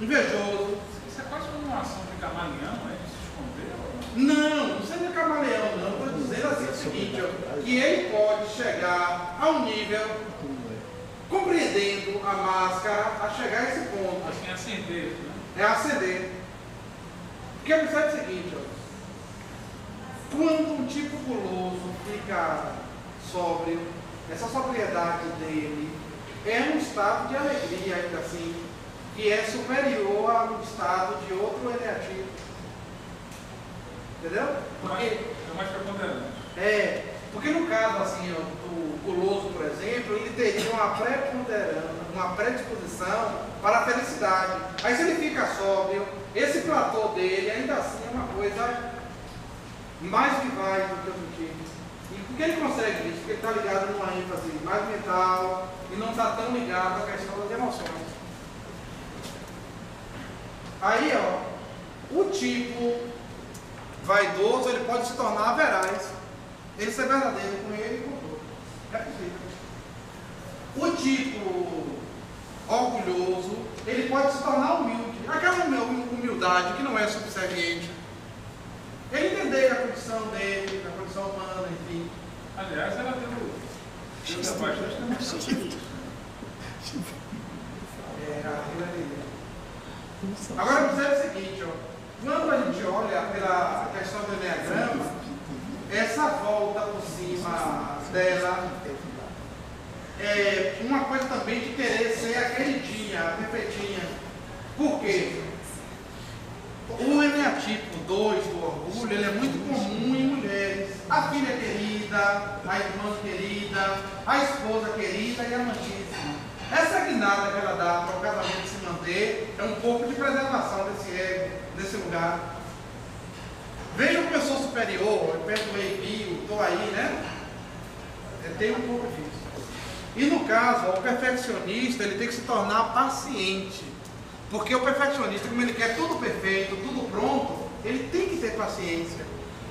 invejoso. Isso é quase como uma ação de camaleão, né? De se esconder? Não seja camaleão, não. Estou dizendo assim o seguinte, ó, que ele pode chegar a um nível, compreendendo a máscara, a chegar a esse ponto. Assim, acender, né? É acender. Porque eu pensei o seguinte, ó, quando um tipo guloso fica sóbrio, essa sobriedade dele é um estado de alegria, ainda assim, que é superior ao estado de outro eneativo. Entendeu? Porque, É mais preponderante. porque no caso assim, ó, do guloso, por exemplo, ele teria uma preponderância, uma predisposição para a felicidade. Aí se ele fica sóbrio, esse platô dele ainda assim é uma coisa mais vivaz do que o tipo. E por que ele consegue isso? Porque ele está ligado numa ênfase mais mental e não está tão ligado à questão das emoções. Aí, ó, o tipo vaidoso, ele pode se tornar veraz. Ele ser verdadeiro com ele e com o outro. É possível. O tipo orgulhoso, ele pode se tornar humilde. Aquela humildade que não é subserviente. Ele entender a condição dele, a condição humana, enfim. Aliás, ela deu bastante. Agora, observe o seguinte, ó. Quando a gente olha pela questão do Enneagrama, essa volta por cima dela é uma coisa também de querer ser a queridinha, a perfeitinha. Por quê? O eneatipo 2 do orgulho, ele é muito comum em mulheres. A filha querida, a irmã querida, a esposa querida e a amantíssima. Essa guinada que ela dá para o casamento se manter é um pouco de preservação desse ego, desse lugar. Veja uma pessoa superior, eu perdoei Bio, estou aí, né? Tem um pouco disso. E no caso, o perfeccionista, ele tem que se tornar paciente. Porque o perfeccionista, como ele quer tudo perfeito, tudo pronto, ele tem que ter paciência.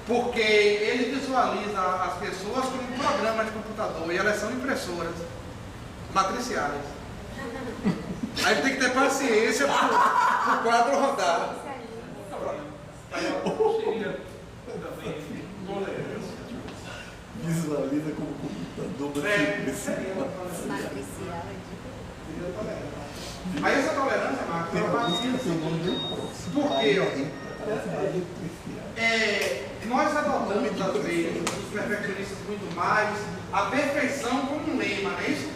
Porque ele visualiza as pessoas como um programa de computador e elas são impressoras matriciais. Aí ele tem que ter paciência para o quadro rodar. Seria também tolerância. Visualiza como computador Matricial. Aí essa tolerância, Marcos, ela vai ser por quê? nós adotamos às vezes, os perfeccionistas muito mais, a perfeição como um lema, não é isso?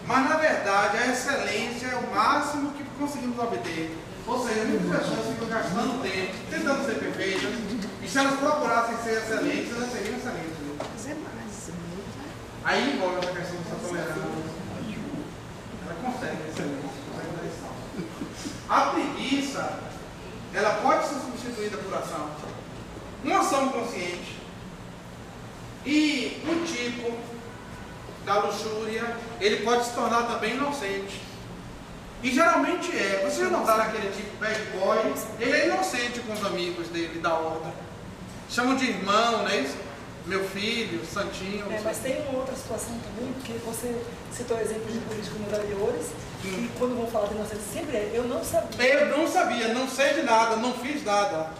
Mas na verdade a excelência é o máximo que conseguimos obter. Ou seja, muitas pessoas ficam gastando tempo, tentando ser perfeitas, e se elas procurassem ser excelentes, elas seriam excelentes. Aí envolve essa questão dessa tolerância. Ela consegue excelência, consegue dar esse salto. A preguiça, ela pode ser substituída por ação. Uma ação consciente. E o tipo da luxúria, ele pode se tornar também inocente. E geralmente é. Vocês já notaram aquele tipo bad boy? Ele é inocente com os amigos dele, da horda. Chamam de irmão, não é isso? Meu filho, santinho. Mas tem uma outra situação também, porque você citou exemplos de políticos mudadores, e quando vão falar de inocência, sempre é, eu não sabia. Eu não sabia, não sei de nada, não fiz nada.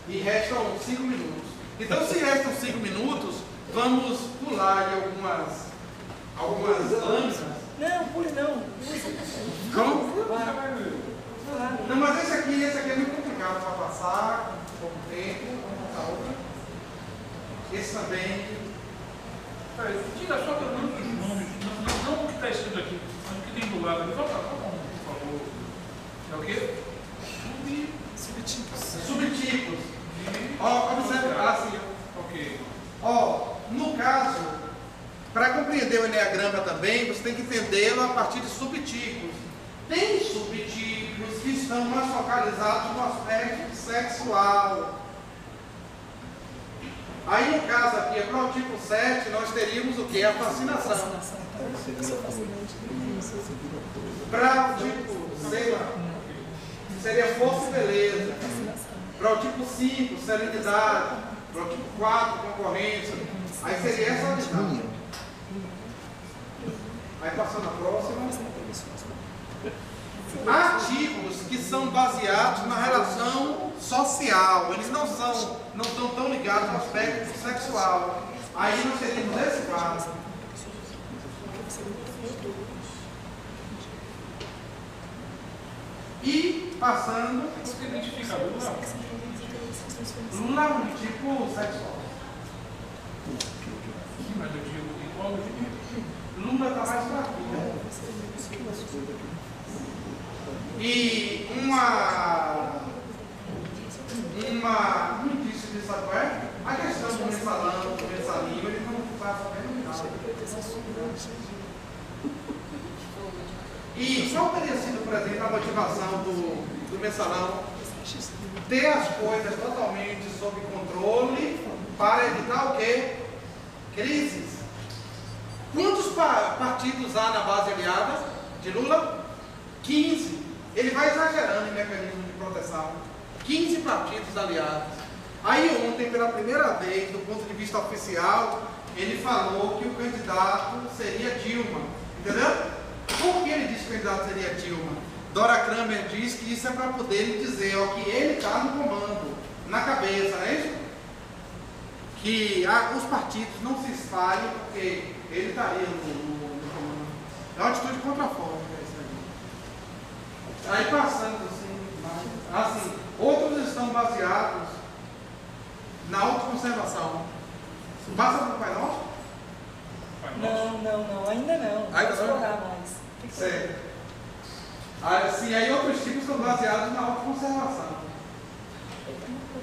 E restam 5 minutos. Então, se restam 5 minutos, vamos pular aí algumas lâminas. Não, pule não. Como? Vai. Não, mas esse aqui é muito complicado para passar, com pouco tempo. Vamos passar outra. Esse também. Tira só pelo menos os nomes, não o que está escrito aqui, mas o que tem do lado ali. Volta por favor. É o quê? Subtipos. Ó, observe assim. Ok. Ó, no caso, para compreender o Enneagrama também, você tem que entendê-lo a partir de subtipos. Tem subtipos que estão mais focalizados no aspecto sexual. Aí, no caso aqui, para o tipo 7, nós teríamos o que? A fascinação. Para o tipo 6, seria força e beleza. Para o tipo 5, serenidade. Para o tipo 4, concorrência. Aí seria essa visão. Aí passando a próxima. Há tipos que são baseados na relação social. Eles não estão tão ligados ao aspecto sexual. Aí nós teríamos esse quadro. E passando. Você identifica Lula? Lula é um tipo sexual. Sim, mas eu digo em qual Lula está mais fraquinho. E um indício disso é a questão do mensalão, do mensalinho, ele não faz sabendo nada. E qual teria sido, por exemplo, a motivação do mensalão? Ter as coisas totalmente sob controle para evitar o quê? Crises. Quantos partidos há na base aliada de Lula? 15. Ele vai exagerando em mecanismo de proteção. 15 partidos aliados. Aí ontem, pela primeira vez, do ponto de vista oficial, ele falou que o candidato seria Dilma. Entendeu? Por que ele disse que o candidato seria Dilma? Dora Kramer diz que isso é para poder lhe dizer ó, que ele está no comando, na cabeça, não é isso? Que os partidos não se espalhem porque ele estaria no comando. É uma atitude contrafóbica isso aí. Aí passando assim, outros estão baseados na autoconservação. Passa para o Pai Nosso? Não, ainda não. Vamos explorar mais. Certo. Assim, aí outros tipos são baseados na autoconservação.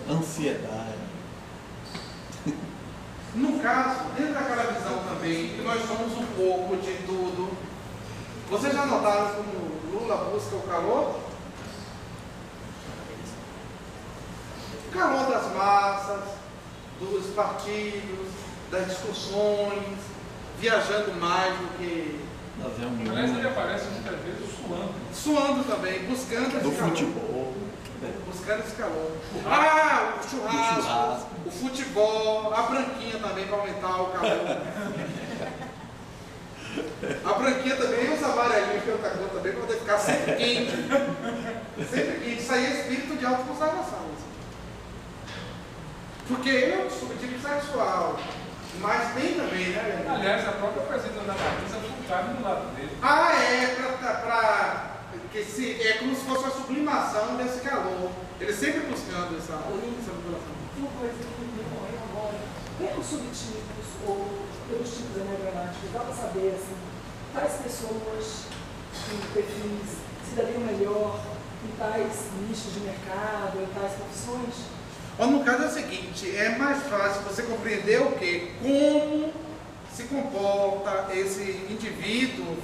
Ansiedade. No caso, dentro daquela visão também, que nós somos um pouco de tudo. Vocês já notaram como Lula busca o calor? O calor das massas, dos partidos, das discussões, viajando mais do que... Aliás, ele aparece muitas vezes suando. Suando também, buscando esse Do calor. futebol. Buscando esse calor. O churrasco, o futebol, a branquinha também para aumentar o calor. A branquinha também e os amarelinhos que eu taco também para poder ficar sempre quente. Sempre quente. Isso aí é espírito de autoconservação. Porque eu sou tipo sexual. Mas tem também, né? Aliás, a própria presidenta da Marisa foi um cara do lado dele. É, para é como se fosse uma sublimação desse calor. Ele sempre buscando essa vibração. Uma coisa que me ocorreu agora, pelos subtipos ou pelos tipos energéticos, dá para saber assim, tais pessoas em perfis se dariam melhor em tais nichos de mercado, em tais profissões? No caso é o seguinte, é mais fácil você compreender o quê? Como se comporta esse indivíduo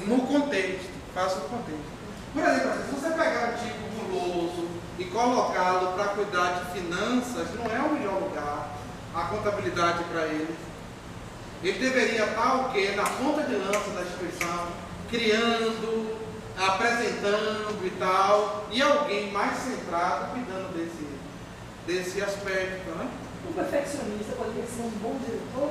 no contexto, faça o contexto. Por exemplo, se você pegar um tipo guloso e colocá-lo para cuidar de finanças, não é o melhor lugar, a contabilidade para ele. Ele deveria estar o quê? Na ponta de lança da instituição, criando, apresentando e tal, e alguém mais centrado cuidando desse aspecto, né? O perfeccionista poderia ser um bom diretor?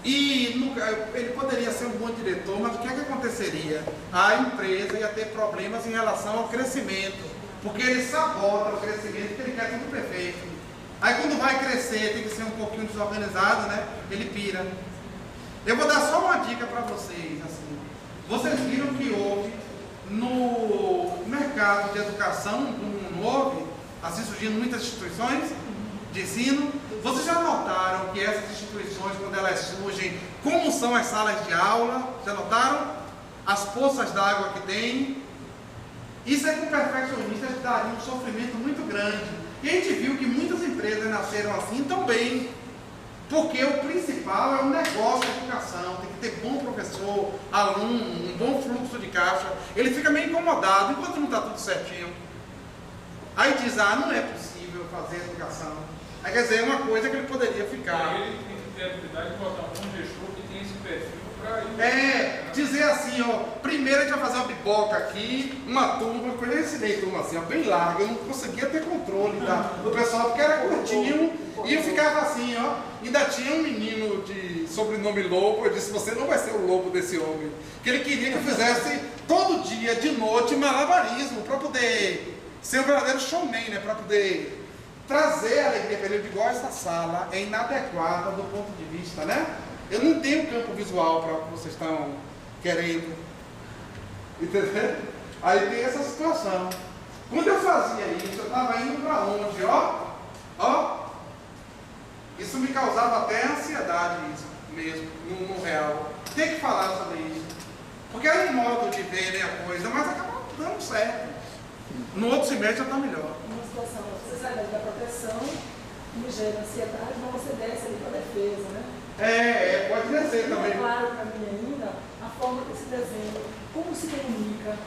Ele poderia ser um bom diretor, mas o que é que aconteceria? A empresa ia ter problemas em relação ao crescimento, porque ele sabota o crescimento, porque ele quer tudo perfeito. Aí quando vai crescer, tem que ser um pouquinho desorganizado, né? Ele pira. Eu vou dar só uma dica para vocês, assim. Vocês viram que houve no mercado de educação do mundo novo, assim surgindo muitas instituições de ensino. Vocês já notaram que essas instituições, quando elas surgem, como são as salas de aula? Já notaram? As poças d'água que tem? Isso é que o perfeccionista daria um sofrimento muito grande. E a gente viu que muitas empresas nasceram assim também. Porque o principal é o negócio da educação. Tem que ter bom professor, aluno, um bom fluxo de caixa. Ele fica meio incomodado enquanto não está tudo certinho. Aí diz, não é possível fazer educação. Aí quer dizer, é uma coisa que ele poderia ficar. Ele tem que ter a habilidade de botar um bom gestor que tem esse perfil para ir. Dizer assim, primeiro a gente vai fazer uma biboca aqui, uma turma, eu ensinei turma assim, bem larga, eu não conseguia ter controle do pessoal, porque era curtinho, e eu ficava assim, ainda tinha um menino de sobrenome Lobo, eu disse, você não vai ser o lobo desse homem, que ele queria que eu fizesse todo dia, de noite, malabarismo, para poder ser um verdadeiro showman, né, para poder trazer a alegria para ele. Igual essa sala é inadequada do ponto de vista, né? Eu não tenho campo visual para o que vocês estão querendo. Entendeu? Aí tem essa situação. Quando eu fazia isso, eu estava indo para longe, Isso me causava até ansiedade, isso mesmo, no real. Tem que falar sobre isso. Porque é um modo de ver a coisa, mas acaba dando certo. No outro semestre já está melhor. Uma situação, você sai da proteção, me gera ansiedade, mas você desce ali para a defesa, né? Pode descer também. É claro para mim ainda a forma que se desenha, como se comunica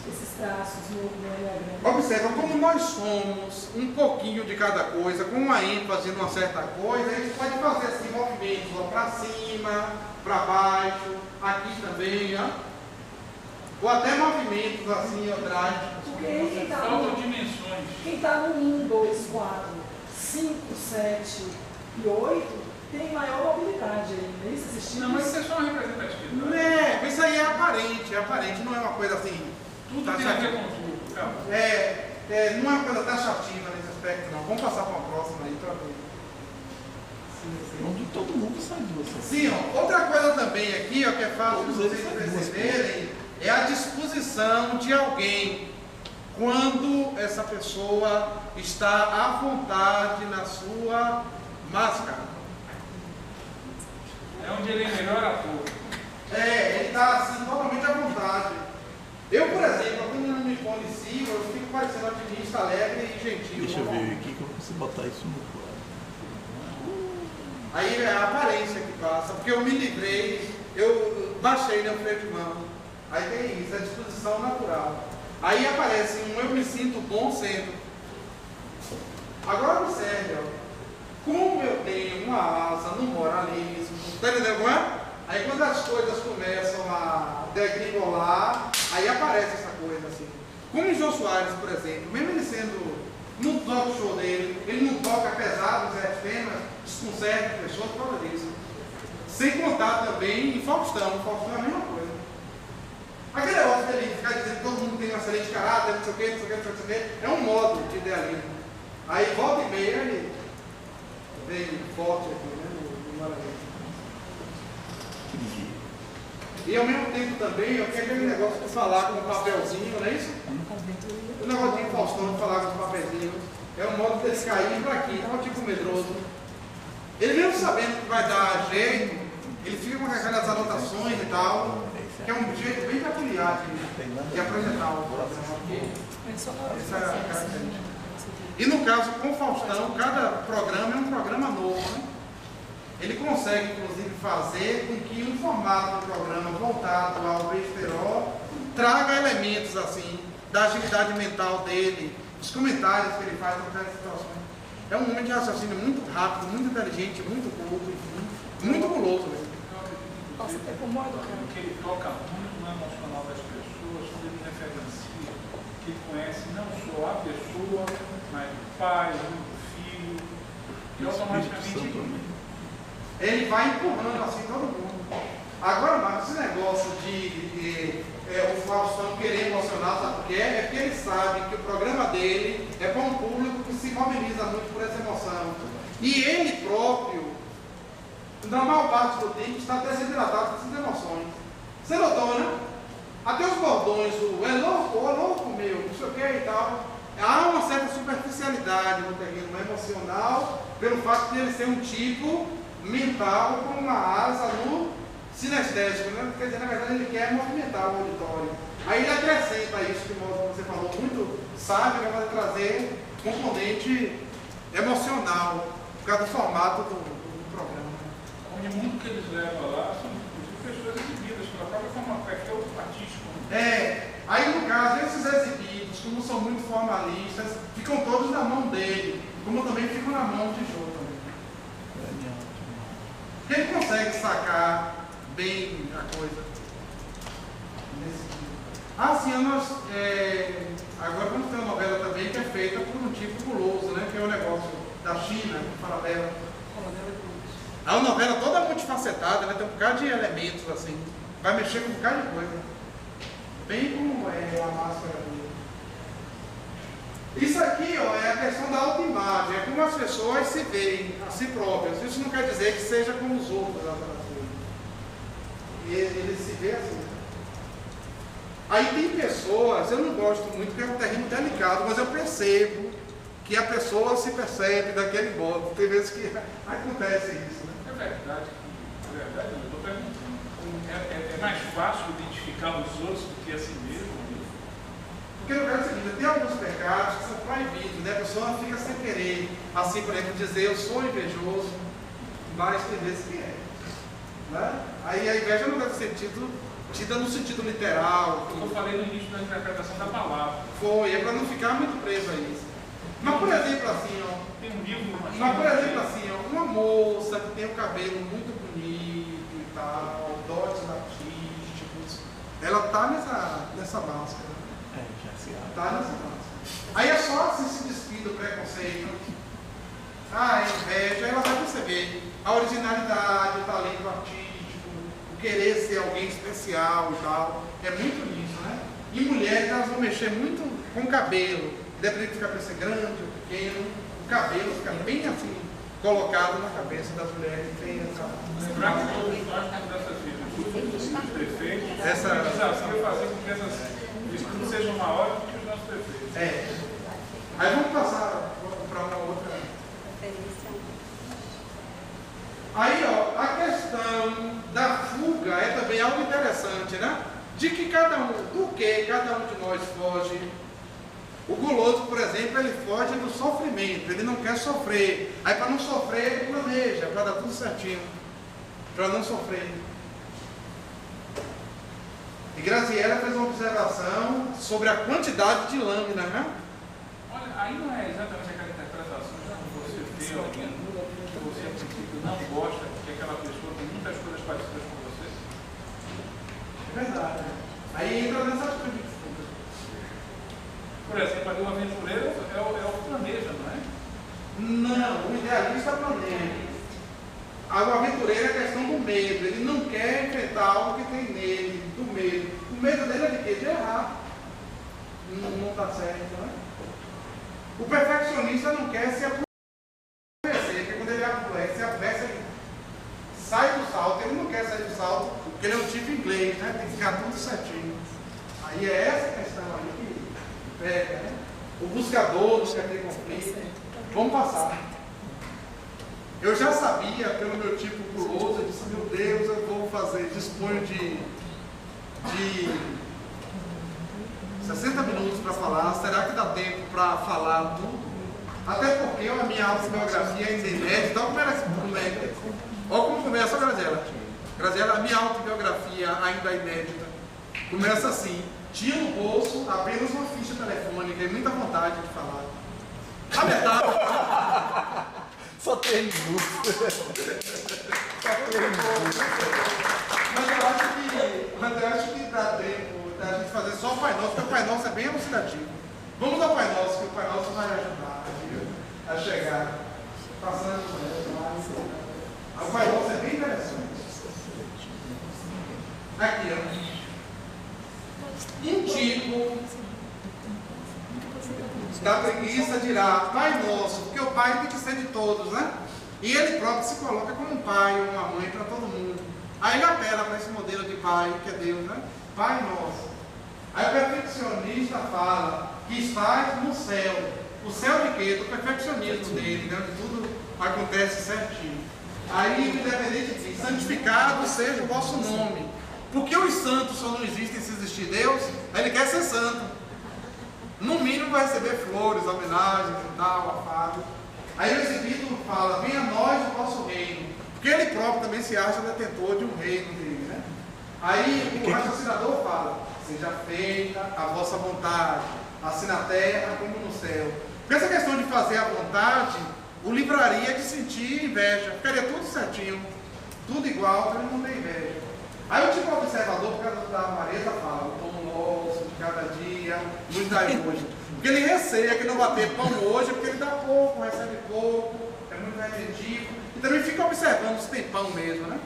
esses traços no Enneagrama. Observa, como nós somos um pouquinho de cada coisa, com uma ênfase numa certa coisa, a gente pode fazer assim, movimentos para cima, para baixo, aqui também, ou até movimentos assim, drásticos. Porque Faltam dimensões. Quem está no 1, 2, 4, 5, 7 e 8 tem maior mobilidade aí, né? Isso existindo. Não, mas isso é só uma representatividade. Isso aí é aparente, não é uma coisa assim. Tudo tem a ver com tudo, calma. Não é uma coisa taxativa nesse aspecto, não. Vamos passar para uma próxima aí para ver. Onde todo mundo sai de você. Sim, outra coisa também aqui, que é fácil de vocês perceberem, é a disposição de alguém quando essa pessoa está à vontade na sua máscara. É onde ele é melhor ator. Ele está assim, totalmente à vontade. Eu, por exemplo, quando eu não me policio, eu fico parecendo otimista, alegre e gentil. Deixa eu ver aqui que eu consigo botar isso no quadro. Aí é a aparência que passa, porque eu me livrei, eu baixei o freio de mão. Aí tem isso, a disposição natural. Aí aparece eu me sinto bom sendo. Agora observe, como eu tenho uma asa no moralismo, tá entendendo como é? Aí quando as coisas começam a degringolar, aí aparece essa coisa assim. Como o Jô Soares, por exemplo, mesmo ele sendo no talk show dele, ele não toca pesado, os temas, desconcerta as pessoas por causa disso. Sem contar também em Faustão é a mesma coisa. Aquele negócio dele ficar dizendo que todo mundo tem um excelente caráter, não sei o que, é um modo de idealismo. Aí volta e meia ele vem forte aqui, né, no Maranhão. E ao mesmo tempo também, eu quero aquele negócio de falar com um papelzinho, não é isso? O negócio de Faustão de falar com os papelzinhos. É um modo deles caírem para aqui, então tipo medroso. Ele mesmo sabendo que vai dar jeito, ele fica com aquelas anotações e tal, que é um jeito bem peculiar de apresentar o programa. Essa é a característica. E no caso com o Faustão, cada programa é um programa novo, né? Ele consegue, inclusive, fazer com que um formato do programa voltado ao besterol traga elementos assim, da agilidade mental dele, dos comentários que ele faz em cada situação. É um homem de raciocínio muito rápido, muito inteligente, muito culto, muito guloso mesmo. Nossa, até como educado. Porque ele toca muito no emocional das pessoas, quando ele referencia, que ele conhece não só a pessoa, mas o pai, o filho, e automaticamente ele vai empurrando assim todo mundo. Agora, Marcos, esse negócio de o Faustão querer emocionar, sabe por quê? É porque ele sabe que o programa dele é para um público que se mobiliza muito por essa emoção. E ele próprio, na maior parte do tempo, está desidratado por essas emoções. Você notou, né? Até os bordões, o é louco meu, não sei o que e tal. Há uma certa superficialidade no terreno emocional, pelo fato de ele ser um tipo mental com uma asa no sinestésico, né? Quer dizer, na verdade ele quer movimentar o auditório. Aí ele acrescenta isso que você falou, muito sábio, que vai trazer componente emocional, por causa do formato do programa. Onde muito que eles levam lá são pessoas exibidas pela própria forma perfil artístico. Aí no caso, esses exibidos, como são muito formalistas, ficam todos na mão dele, como também ficam na mão de Jô também. Ele consegue sacar bem a coisa. Agora vamos ter uma novela também que é feita por um tipo guloso, né? Que é o negócio da China, que fala dela. É uma novela toda multifacetada, né? Tem um bocado de elementos assim. Vai mexer com um bocado de coisa. Bem como é a máscara dele. Isso aqui, ó, é a questão da autoimagem, é como as pessoas se veem a si próprias. Isso não quer dizer que seja como os outros. Ele se vê assim. Aí tem pessoas, eu não gosto muito, porque é um terreno delicado, mas eu percebo que a pessoa se percebe daquele modo. Tem vezes que acontece isso, né? É verdade, eu estou perguntando. É mais fácil identificar os outros do que a si mesmo? Porque no caso é o seguinte, tem alguns pecados que são proibidos, né? A pessoa fica sem querer, assim, por exemplo, dizer eu sou invejoso, mas tem vezes que é. Né? Aí a inveja não deve ser tida no sentido literal. Como eu falei no início da interpretação da palavra. Foi, é para não ficar muito preso a isso. Mas por exemplo assim, ó. Tem um livro, mas por exemplo assim, ó, uma moça que tem o cabelo muito bonito e tal, dotes artísticos, ela tá nessa máscara. Tá nessa máscara. Aí é só assim se despir do preconceito, a inveja, ela vai perceber a originalidade, o talento artístico, o querer ser alguém especial e tal. É muito nisso, né? E mulheres, elas vão mexer muito com o cabelo, independente de cabeça grande ou pequeno, o cabelo fica bem assim, colocado na cabeça das mulheres. Tem essa. Lembrar que todos nós temos essas virtudes, os defeitos. O desafio é fazer com que essas virtudes sejam maiores do que os nossos defeitos. Aí vamos passar para uma outra. Aí, ó, a questão da fuga é também algo interessante, né? De que do que cada um de nós foge. O guloso, por exemplo, ele foge do sofrimento, ele não quer sofrer. Aí, para não sofrer, ele planeja, para dar tudo certinho, para não sofrer. E Graziella fez uma observação sobre a quantidade de lâminas, né? Olha, aí não é exatamente aquela interpretação que você vê alguém que você, a princípio, não gosta, porque aquela pessoa tem muitas coisas parecidas com você. É verdade. Aí entra nessa atitude. Por exemplo, ali o aventureiro é o que planeja, não é? Não, o idealista planeja. O aventureiro é a questão do medo. Ele não quer enfrentar algo que tem nele, do medo. O medo dele é de quê? De errar. Não está certo, né? O perfeccionista não quer se aborrecer, porque quando ele aborrece, ele sai do salto, ele não quer sair do salto, porque ele é um tipo inglês, né? Tem que ficar tudo certinho. Aí é essa questão aí que pega, né? O buscador não quer ter conflito. Vamos passar. Eu já sabia, pelo meu tipo guloso, eu disse, meu Deus, eu vou fazer, disponho de 60 minutos para falar. Será que dá tempo para falar tudo? Até porque a minha autobiografia ainda é inédita. Então, olha como começa a Graziela. Graziela, a minha autobiografia ainda é inédita. Começa assim: tinha no bolso apenas uma ficha telefônica e muita vontade de falar. A metade. Só 3 minutos. Só 3 minutos. Mas eu acho que dá tempo da gente fazer só o Pai Nosso, porque o Pai Nosso é bem elucidativo. Vamos ao Pai Nosso, que o Pai Nosso vai ajudar a chegar passando por ela. O Pai Nosso é bem interessante. Aqui, ó. Um tipo da preguiça dirá Pai Nosso, porque o Pai tem que ser de todos, né? E ele próprio se coloca como um pai ou uma mãe para todo mundo. Aí ele apela para esse modelo de pai, que é Deus, né? Pai Nosso. Aí o perfeccionista fala que estás no céu. O céu de quê? Do perfeccionismo dele, né? Tudo acontece certinho. Aí o independente diz, santificado seja o vosso nome. Porque os santos só não existem se existir Deus, aí ele quer ser santo. No mínimo vai receber flores, homenagens e tal, afago. Aí o exibido fala, venha a nós o vosso reino. Porque ele próprio também se acha detentor de um reino dele, né? Aí o raciocinador fala, seja feita a vossa vontade, assim na terra como no céu. Porque essa questão de fazer a vontade o livraria de sentir inveja. Ficaria tudo certinho, tudo igual, para ele não ter inveja. Aí o tipo observador, por causa da Marisa, fala, o pão nosso de cada dia, nos dai hoje. Porque ele receia que não vai ter pão hoje, porque ele dá pouco, recebe pouco, é muito retentivo. E também fica observando se tem pão mesmo, né?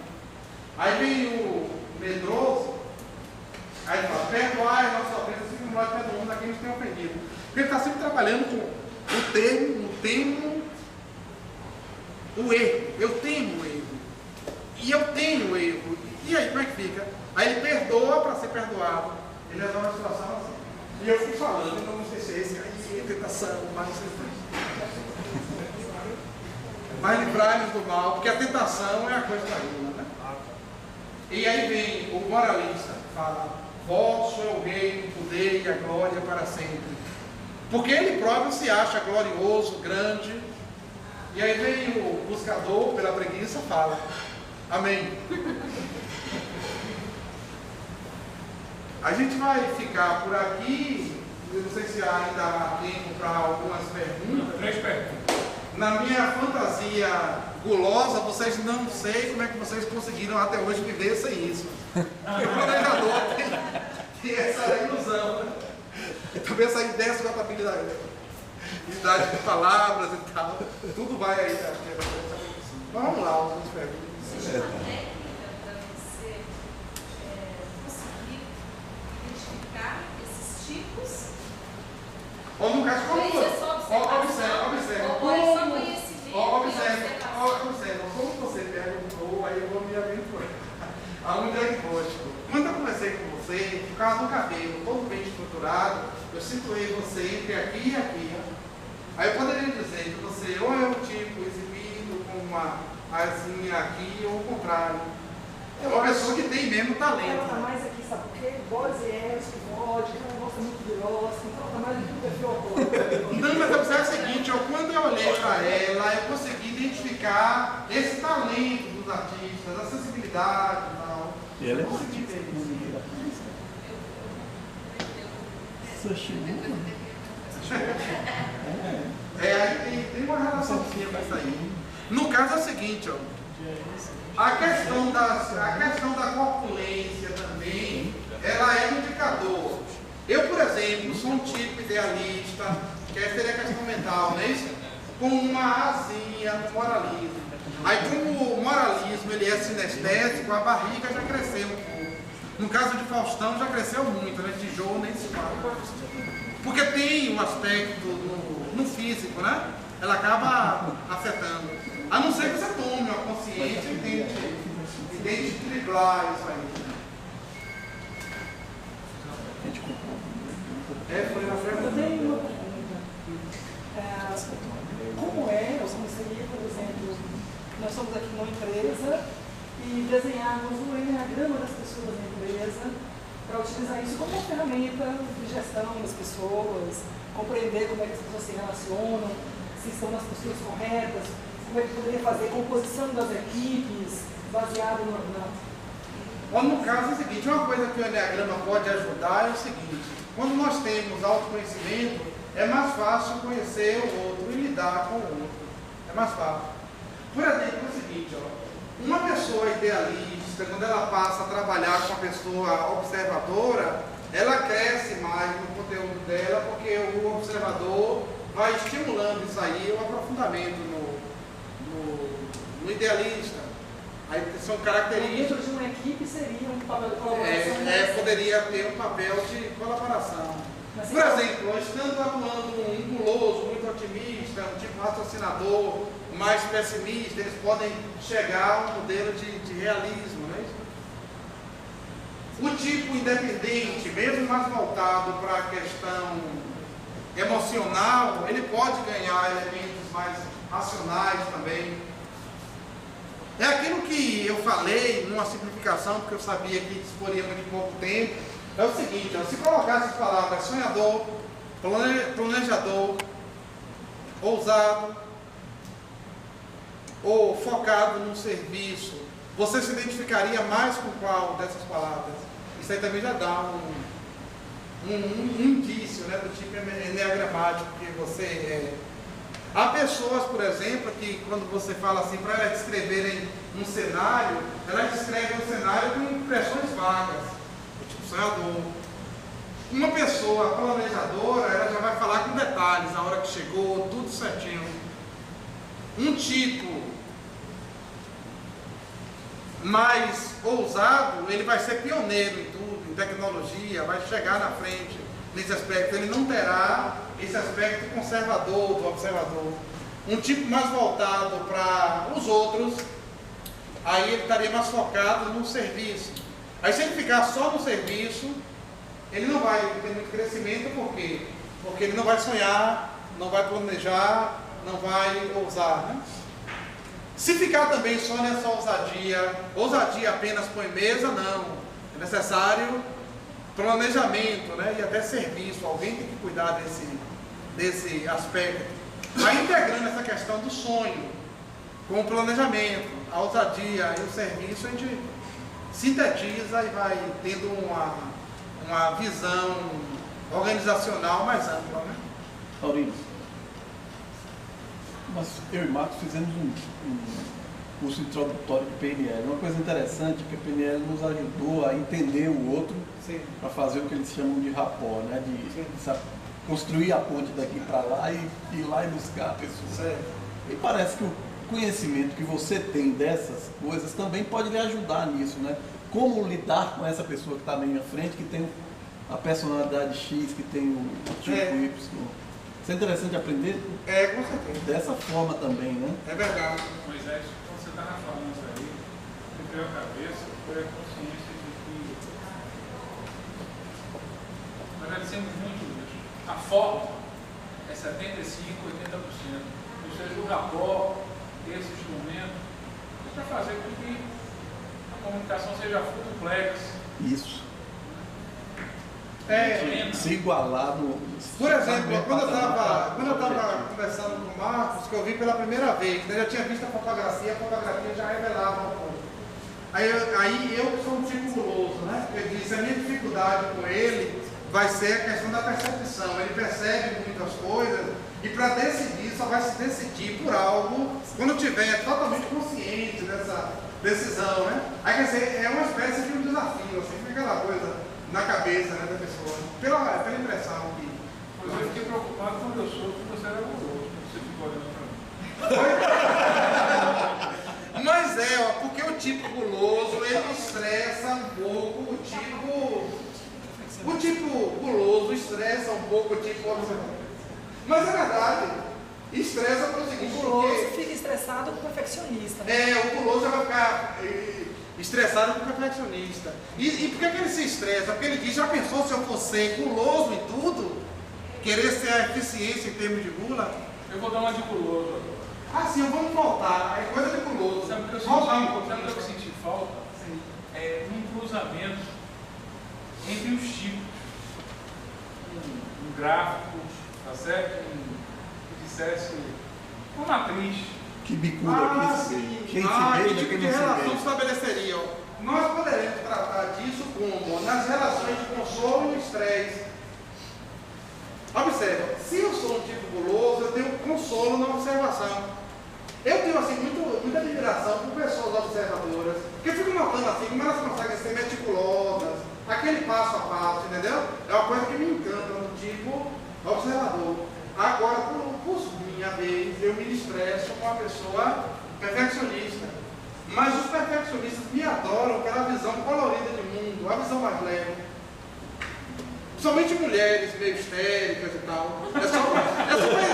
Aí vem o medroso, aí ele fala, perdoai nossas ofensas, assim como nós perdoamos a quem nos tem ofendido. Porque ele está sempre trabalhando com o termo, o erro. Eu tenho o erro. E eu tenho o erro. E aí, como é que fica? Aí ele perdoa para ser perdoado. Ele resolve a situação assim. E eu fui falando, então não sei se é esse aí, tentação, mas livrai-nos do mal, porque a tentação é a coisa da rua, né? E aí vem o moralista, fala, vosso é o reino, o poder e a glória para sempre. Porque ele próprio se acha glorioso, grande. E aí vem o buscador, pela preguiça, fala, amém. A gente vai ficar por aqui, eu não sei se ainda há tempo para algumas perguntas. 3 perguntas. Na minha fantasia gulosa, vocês não sei como é que vocês conseguiram até hoje viver sem isso. O planejador tem essa ilusão, né? E também essa ideia sobre a papilidade de palavras e tal. Tudo vai aí. Vamos lá, algumas perguntas. Ou no caso, como observa, como você perguntou, aí eu vou me aventurar a um diagnóstico. Quando eu conversei com você, por causa do cabelo todo bem estruturado, eu situei você entre aqui e aqui. Aí eu poderia dizer que você ou é um tipo exibido com uma asinha aqui, ou o contrário. É uma pessoa que tem mesmo talento. Ela está mais aqui, sabe por quê? Boys e Eros, vodka, ela gosta muito de grossa, então ela está mais aqui do perfil oposto. Não, mas observe o seguinte, quando eu olhei para ela, eu consegui identificar esse talento dos artistas, a sensibilidade e tal. E ela é consegui ver isso. Aí tem uma relaçãozinha com isso aí. No caso é o seguinte, ó. A questão da corpulência também, ela é um indicador. Eu, por exemplo, sou um tipo idealista, que seria a questão mental, não é isso? Com uma asinha no moralismo. Aí, como o moralismo ele é sinestésico, a barriga já cresceu um pouco. No caso de Faustão, já cresceu muito, né? De Jô nem se fala. Porque tem um aspecto no físico, né? Ela acaba afetando. A não ser que você tome uma consciência e tente tente driblar isso aí. Foi na frente. Eu tenho uma pergunta. Como eu comecei, por exemplo, nós somos aqui numa empresa e desenharmos o enneagrama das pessoas na empresa para utilizar isso como uma ferramenta de gestão das pessoas, compreender como é que as pessoas se relacionam, se estão nas posturas corretas, como é que poderia fazer a composição das equipes baseado No caso é o seguinte, uma coisa que o enneagrama pode ajudar é o seguinte: quando nós temos autoconhecimento, é mais fácil conhecer o outro e lidar com o outro. É mais fácil. Por exemplo, é o seguinte, uma pessoa idealista, quando ela passa a trabalhar com uma pessoa observadora, ela cresce mais no conteúdo dela, porque o observador vai estimulando isso aí, o aprofundamento no idealista. Aí são características. dentro de uma equipe seria um papel de colaboração. Poderia ter um papel de colaboração. Por exemplo, estando atuando um guloso, muito otimista, um tipo raciocinador, mais pessimista, eles podem chegar a um modelo de realismo, não é isso? O tipo independente, mesmo mais voltado para a questão emocional, ele pode ganhar elementos mais racionais também. É aquilo que eu falei numa simplificação, porque eu sabia que disporia muito pouco tempo. É o seguinte, se colocasse as palavras sonhador, planejador, ousado ou focado no serviço, você se identificaria mais com qual dessas palavras? Isso aí também já dá um indício, né, do tipo enneagramático que você é. Há pessoas, por exemplo, que quando você fala assim, para elas descreverem um cenário, elas descrevem o cenário com impressões vagas, tipo sonhador. Uma pessoa planejadora, ela já vai falar com detalhes, a hora que chegou, tudo certinho. Um tipo mais ousado, ele vai ser pioneiro em tudo, em tecnologia, vai chegar na frente nesse aspecto. Ele não terá esse aspecto conservador do observador. Um tipo mais voltado para os outros, aí ele estaria mais focado no serviço. Aí se ele ficar só no serviço, ele não vai ter muito crescimento. Por quê? Porque ele não vai sonhar, não vai planejar, não vai ousar, né? Se ficar também só nessa ousadia apenas põe mesa, não. É necessário planejamento, né? E até serviço. Alguém tem que cuidar desse aspecto. Aí integrando essa questão do sonho com o planejamento, a ousadia e o serviço, a gente sintetiza e vai tendo uma visão organizacional mais ampla, né? Aurinho, eu e Marcos fizemos um curso introdutório de PNL. Uma coisa interessante é que a PNL nos ajudou a entender o outro para fazer o que eles chamam de rapport, né? De construir a ponte daqui para lá e ir lá e buscar a pessoa. Certo. E parece que o conhecimento que você tem dessas coisas também pode lhe ajudar nisso, né? Como lidar com essa pessoa que está na minha frente, que tem a personalidade X, que tem o tipo Y. Isso é interessante aprender Com certeza. dessa forma também, né? É verdade. Moisés, quando você estava falando isso aí, o que veio à cabeça foi a consciência de que nós já dissemos muito isso. A forma é 75%, 80%. Ou seja, o rapport, esse instrumento, é para fazer com que a comunicação seja fluidimplex. Isso. Se Se igualar no... Por exemplo, quando eu estava conversando com o Marcos, que eu vi pela primeira vez, eu já tinha visto a fotografia já revelava um pouco. Aí eu que sou um tipo guloso, né? Eu disse, a minha dificuldade com ele vai ser a questão da percepção. Ele percebe muitas coisas e para decidir, só vai se decidir por algo quando tiver totalmente consciente dessa decisão, né? Aí quer dizer, é uma espécie de um desafio, assim, fica aquela coisa na cabeça, né, da pessoa, pela impressão que... Mas eu fiquei preocupado quando eu soube que você era guloso, você ficou olhando para mim. Mas porque o tipo guloso, ele estressa um pouco o tipo guloso estressa um pouco o tipo observador. Mas é verdade, estressa pelo seguinte, O guloso fica estressado com o perfeccionista. o guloso vai ficar estressado com o perfeccionista. E por que ele se estressa? Porque ele diz, já pensou se eu fosse guloso em tudo? Querer ser a eficiência em termos de gula? Eu vou dar uma de guloso agora. Ah, sim, vamos voltar. É coisa de guloso. Sabe o que eu Voltar um senti, pouquinho. sabe o que eu senti falta? É um cruzamento entre os tipos. Um gráfico, tá certo? Que dissesse uma matriz. Que bicuda aqui se vê. Quem se que beija, tipo quem de não relação se beija. estabeleceria? Nós poderemos tratar disso como nas relações de consolo e estresse. Observa, se eu sou um tipo guloso, eu tenho consolo na observação. Eu tenho assim, muita admiração por pessoas observadoras, que eu fico notando assim, como elas conseguem ser meticulosas, aquele passo a passo, entendeu? É uma coisa que me encanta no tipo observador. Agora, por minha vez, eu me estresso com uma pessoa perfeccionista. Mas os perfeccionistas me adoram pela visão colorida de mundo, a visão mais leve. Somente mulheres meio histéricas e tal. É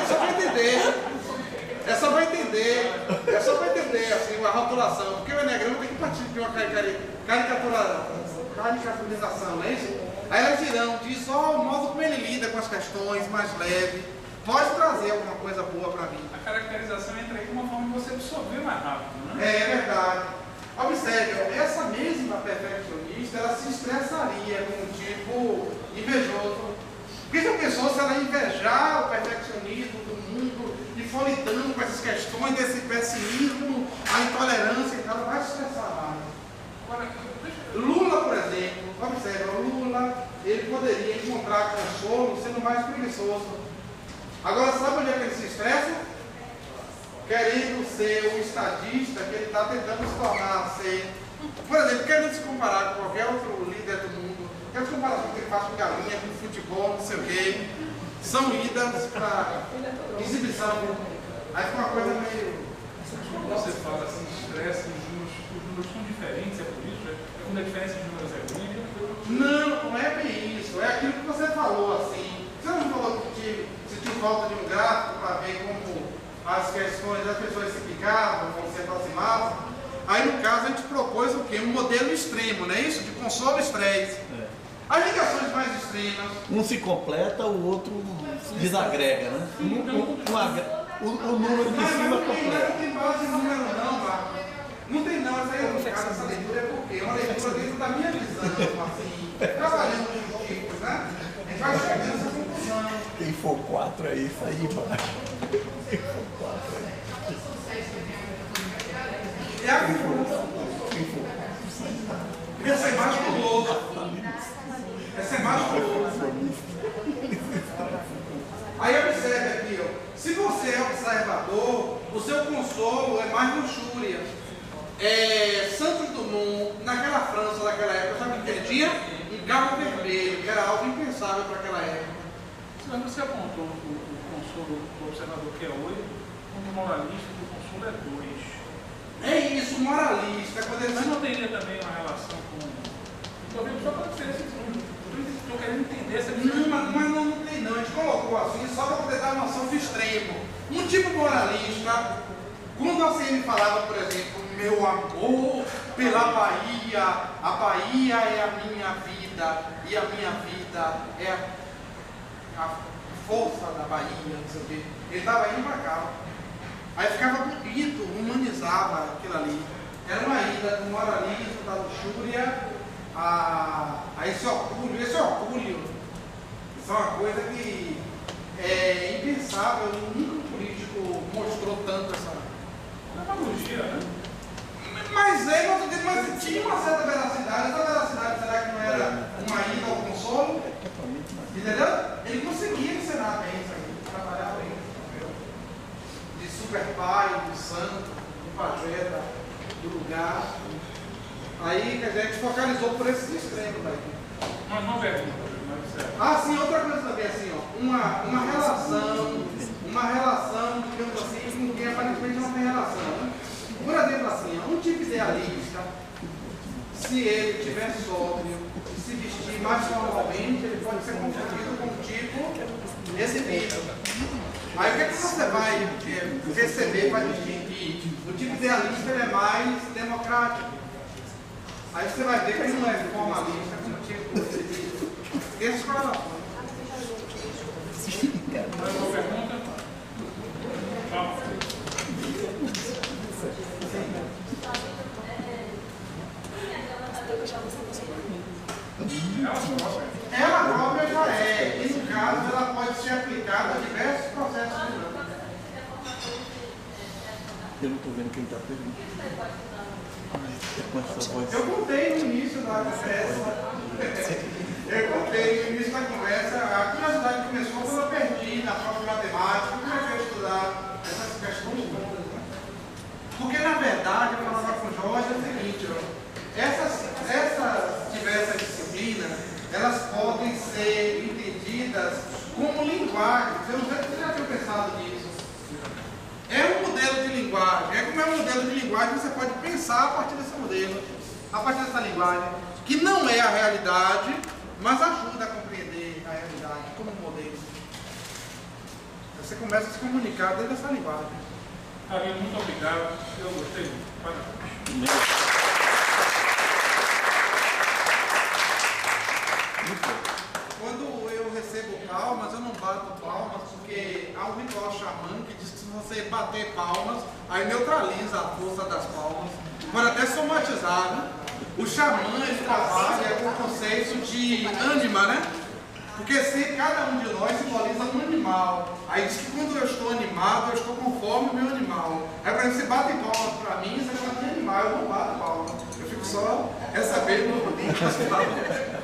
só para entender. É só para entender assim, a rotulação. Porque o Enneagrama tem que partir de uma caricaturização, não é isso? Aí elas dirão, diz, o modo como ele lida com as questões, mais leve. Pode trazer alguma coisa boa para mim. A caracterização entra aí como uma forma de você absorver mais rápido, né? É verdade. Observe, essa mesma perfeccionista, ela se estressaria com um tipo invejoso. Porque já pensou se ela invejar o perfeccionismo do mundo e for lidando com essas questões desse pessimismo, a intolerância, então ela vai se estressar mais. Agora, Lula, por exemplo, observa, Lula, ele poderia encontrar consolo sendo mais preguiçoso. Agora, sabe onde é que ele se estressa? Querendo ser o estadista que ele está tentando se tornar, ser. Por exemplo, querendo se comparar com qualquer outro líder do mundo, aquelas comparações que ele faz com galinha, com futebol, não sei o quê, são idas para exibição. Aí fica uma coisa meio. quando você fala assim, estresse, os números são diferentes, é por isso? É quando a diferença de números é única? Não é bem isso. É aquilo que você falou, assim. Você não falou que sentiu falta de um gráfico para ver como as questões das pessoas se picavam, como se aproximavam. Aí, no caso, a gente propôs o quê? Um modelo extremo, não é isso? De consolo e estresse. As ligações mais extremas. Um se completa, o outro desagrega, né? O número de Mas cima não completa. tem base em número, não, Marcos. Não tem, não. Essa aí, no caso, essa leitura é porque é uma leitura dentro da minha visão, assim, trabalhando com os tipos, né? A gente vai chegando nessa conclusão. Quem for 4 aí, isso aí embaixo. Quem for 4 aí. É a Quem for 4, sai embaixo. Essa é mais guloso. Essa é mais guloso. Aí observe aqui, ó. Se você é observador, o seu consolo é mais luxúria. Santos Dumont, naquela França daquela época, sabe o que ele tinha? Um carro vermelho, que era algo impensável para aquela época. Você apontou o consolo do observador, que é 8, como moralista, o consolo é 2. É isso, moralista. Quando ele Mas não teria também uma relação com. Estou vendo só para diferença. Estou querendo entender essa diferença. mas não tem não. A gente colocou assim só para poder dar uma noção de extremo. Um tipo moralista, quando a CM falava, por exemplo, meu amor pela Bahia, a Bahia é a minha vida e a minha vida é a força da Bahia, não sei o quê. Ele estava indo para cá. Aí ficava bonito, humanizava aquilo ali. Era uma ida do moralismo, da luxúria, a esse orgulho. Esse orgulho, isso é uma coisa que é impensável. Nunca um político mostrou tanto essa Analogia, né? Mas tinha uma certa veracidade. Essa veracidade, será que não era uma ida ao consolo? Entendeu? Ele conseguia ensinar bem isso aí, trabalhar bem. De super pai, do santo, do pajé, do lugar. Aí, quer dizer, a gente focalizou por esses extremos daqui. Mas não pergunta, mas é. Ah, sim, outra coisa também, assim, ó, uma relação, digamos assim, com quem aparentemente não tem relação, né? Por exemplo, assim, ó, um tipo idealista, se ele estiver sóbrio e se vestir mais formalmente, ele pode ser confundido com um tipo exibido. Aí o que, é que você vai perceber para distinguir? O tipo idealista ele é mais democrático. Aí você vai ver que não é formalista, como tinha que você diz. Esse escola lá fora. Mais uma pergunta? Vamos. Ela própria já é, e no caso ela pode ser aplicada a diversos processos de lei. Eu não estou vendo quem está perguntando. Com essa voz. Eu contei no início da conversa. Eu contei no início da conversa. A curiosidade começou quando eu perdi na própria matemática. Eu comecei a estudar essas questões todas. Né? Porque na verdade, eu falava com o Jorge, é o seguinte, ó, essas diversas disciplinas, elas podem ser entendidas como linguagens. Eu não sei se você já tinha pensado nisso. É um modelo de linguagem. É como é um modelo de linguagem, você pode pensar a partir desse modelo, a partir dessa linguagem, que não é a realidade, mas ajuda a compreender a realidade como modelo. Você começa a se comunicar dentro dessa linguagem. Karina, muito obrigado. Eu gostei muito. Parabéns. Quando eu recebo palmas, eu não bato palmas, porque há um ritual xamã que diz que se você bater palmas, aí neutraliza a força das palmas. Pode até somatizar, né? O xamã, ele trabalha com o conceito de ânima, né? Porque se cada um de nós simboliza um animal. Aí diz que quando eu estou animado, eu estou conforme o meu animal. Aí, por exemplo, você bate palmas para mim, você fala que animal, eu não bato palmas. Eu fico só recebendo o link das palmas.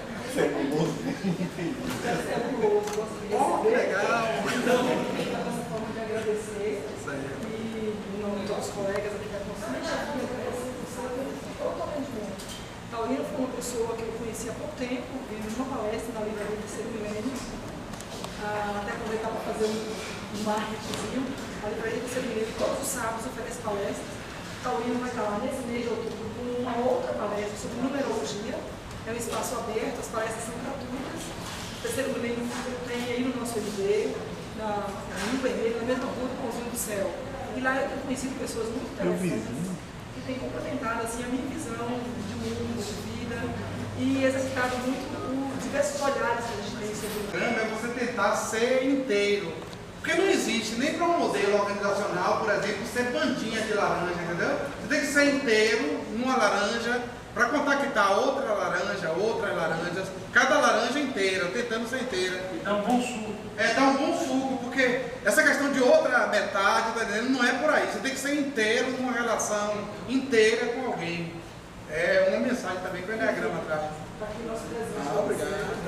Oh, que legal! Essa forma de agradecer e em nome de todos os colegas aqui da Consciência, totalmente. Taurino foi uma pessoa que eu conheci há pouco tempo, vendo uma palestra na livraria do Terceiro Milênio, até aproveitar para fazer um marketingzinho. A livraria do Terceiro Milênio todos os sábados oferece palestras. Taurino vai estar lá nesse mês de outubro com uma outra palestra sobre numerologia. É um espaço aberto, as palestras são gratuitas. O Terceiro Milênio tem aí no nosso MD, no Rio Vermelho, na mesma rua do Pãozinho do Céu. E lá eu tenho conhecido pessoas muito interessantes que têm complementado assim, a minha visão de mundo, de vida, e executado muito diversos olhares que a gente tem sobre o programa. É você tentar ser inteiro. Porque não existe, nem para um modelo organizacional, por exemplo, ser bandinha de laranja, entendeu? Você tem que ser inteiro numa laranja, para contactar outras laranjas, cada laranja inteira, tentando ser inteira. E dá um bom suco. É, dá um bom suco, porque essa questão de outra metade, tá entendendo? Não é por aí. Você tem que ser inteiro numa relação inteira com alguém. É uma mensagem também que o Enneagrama traz. Obrigado.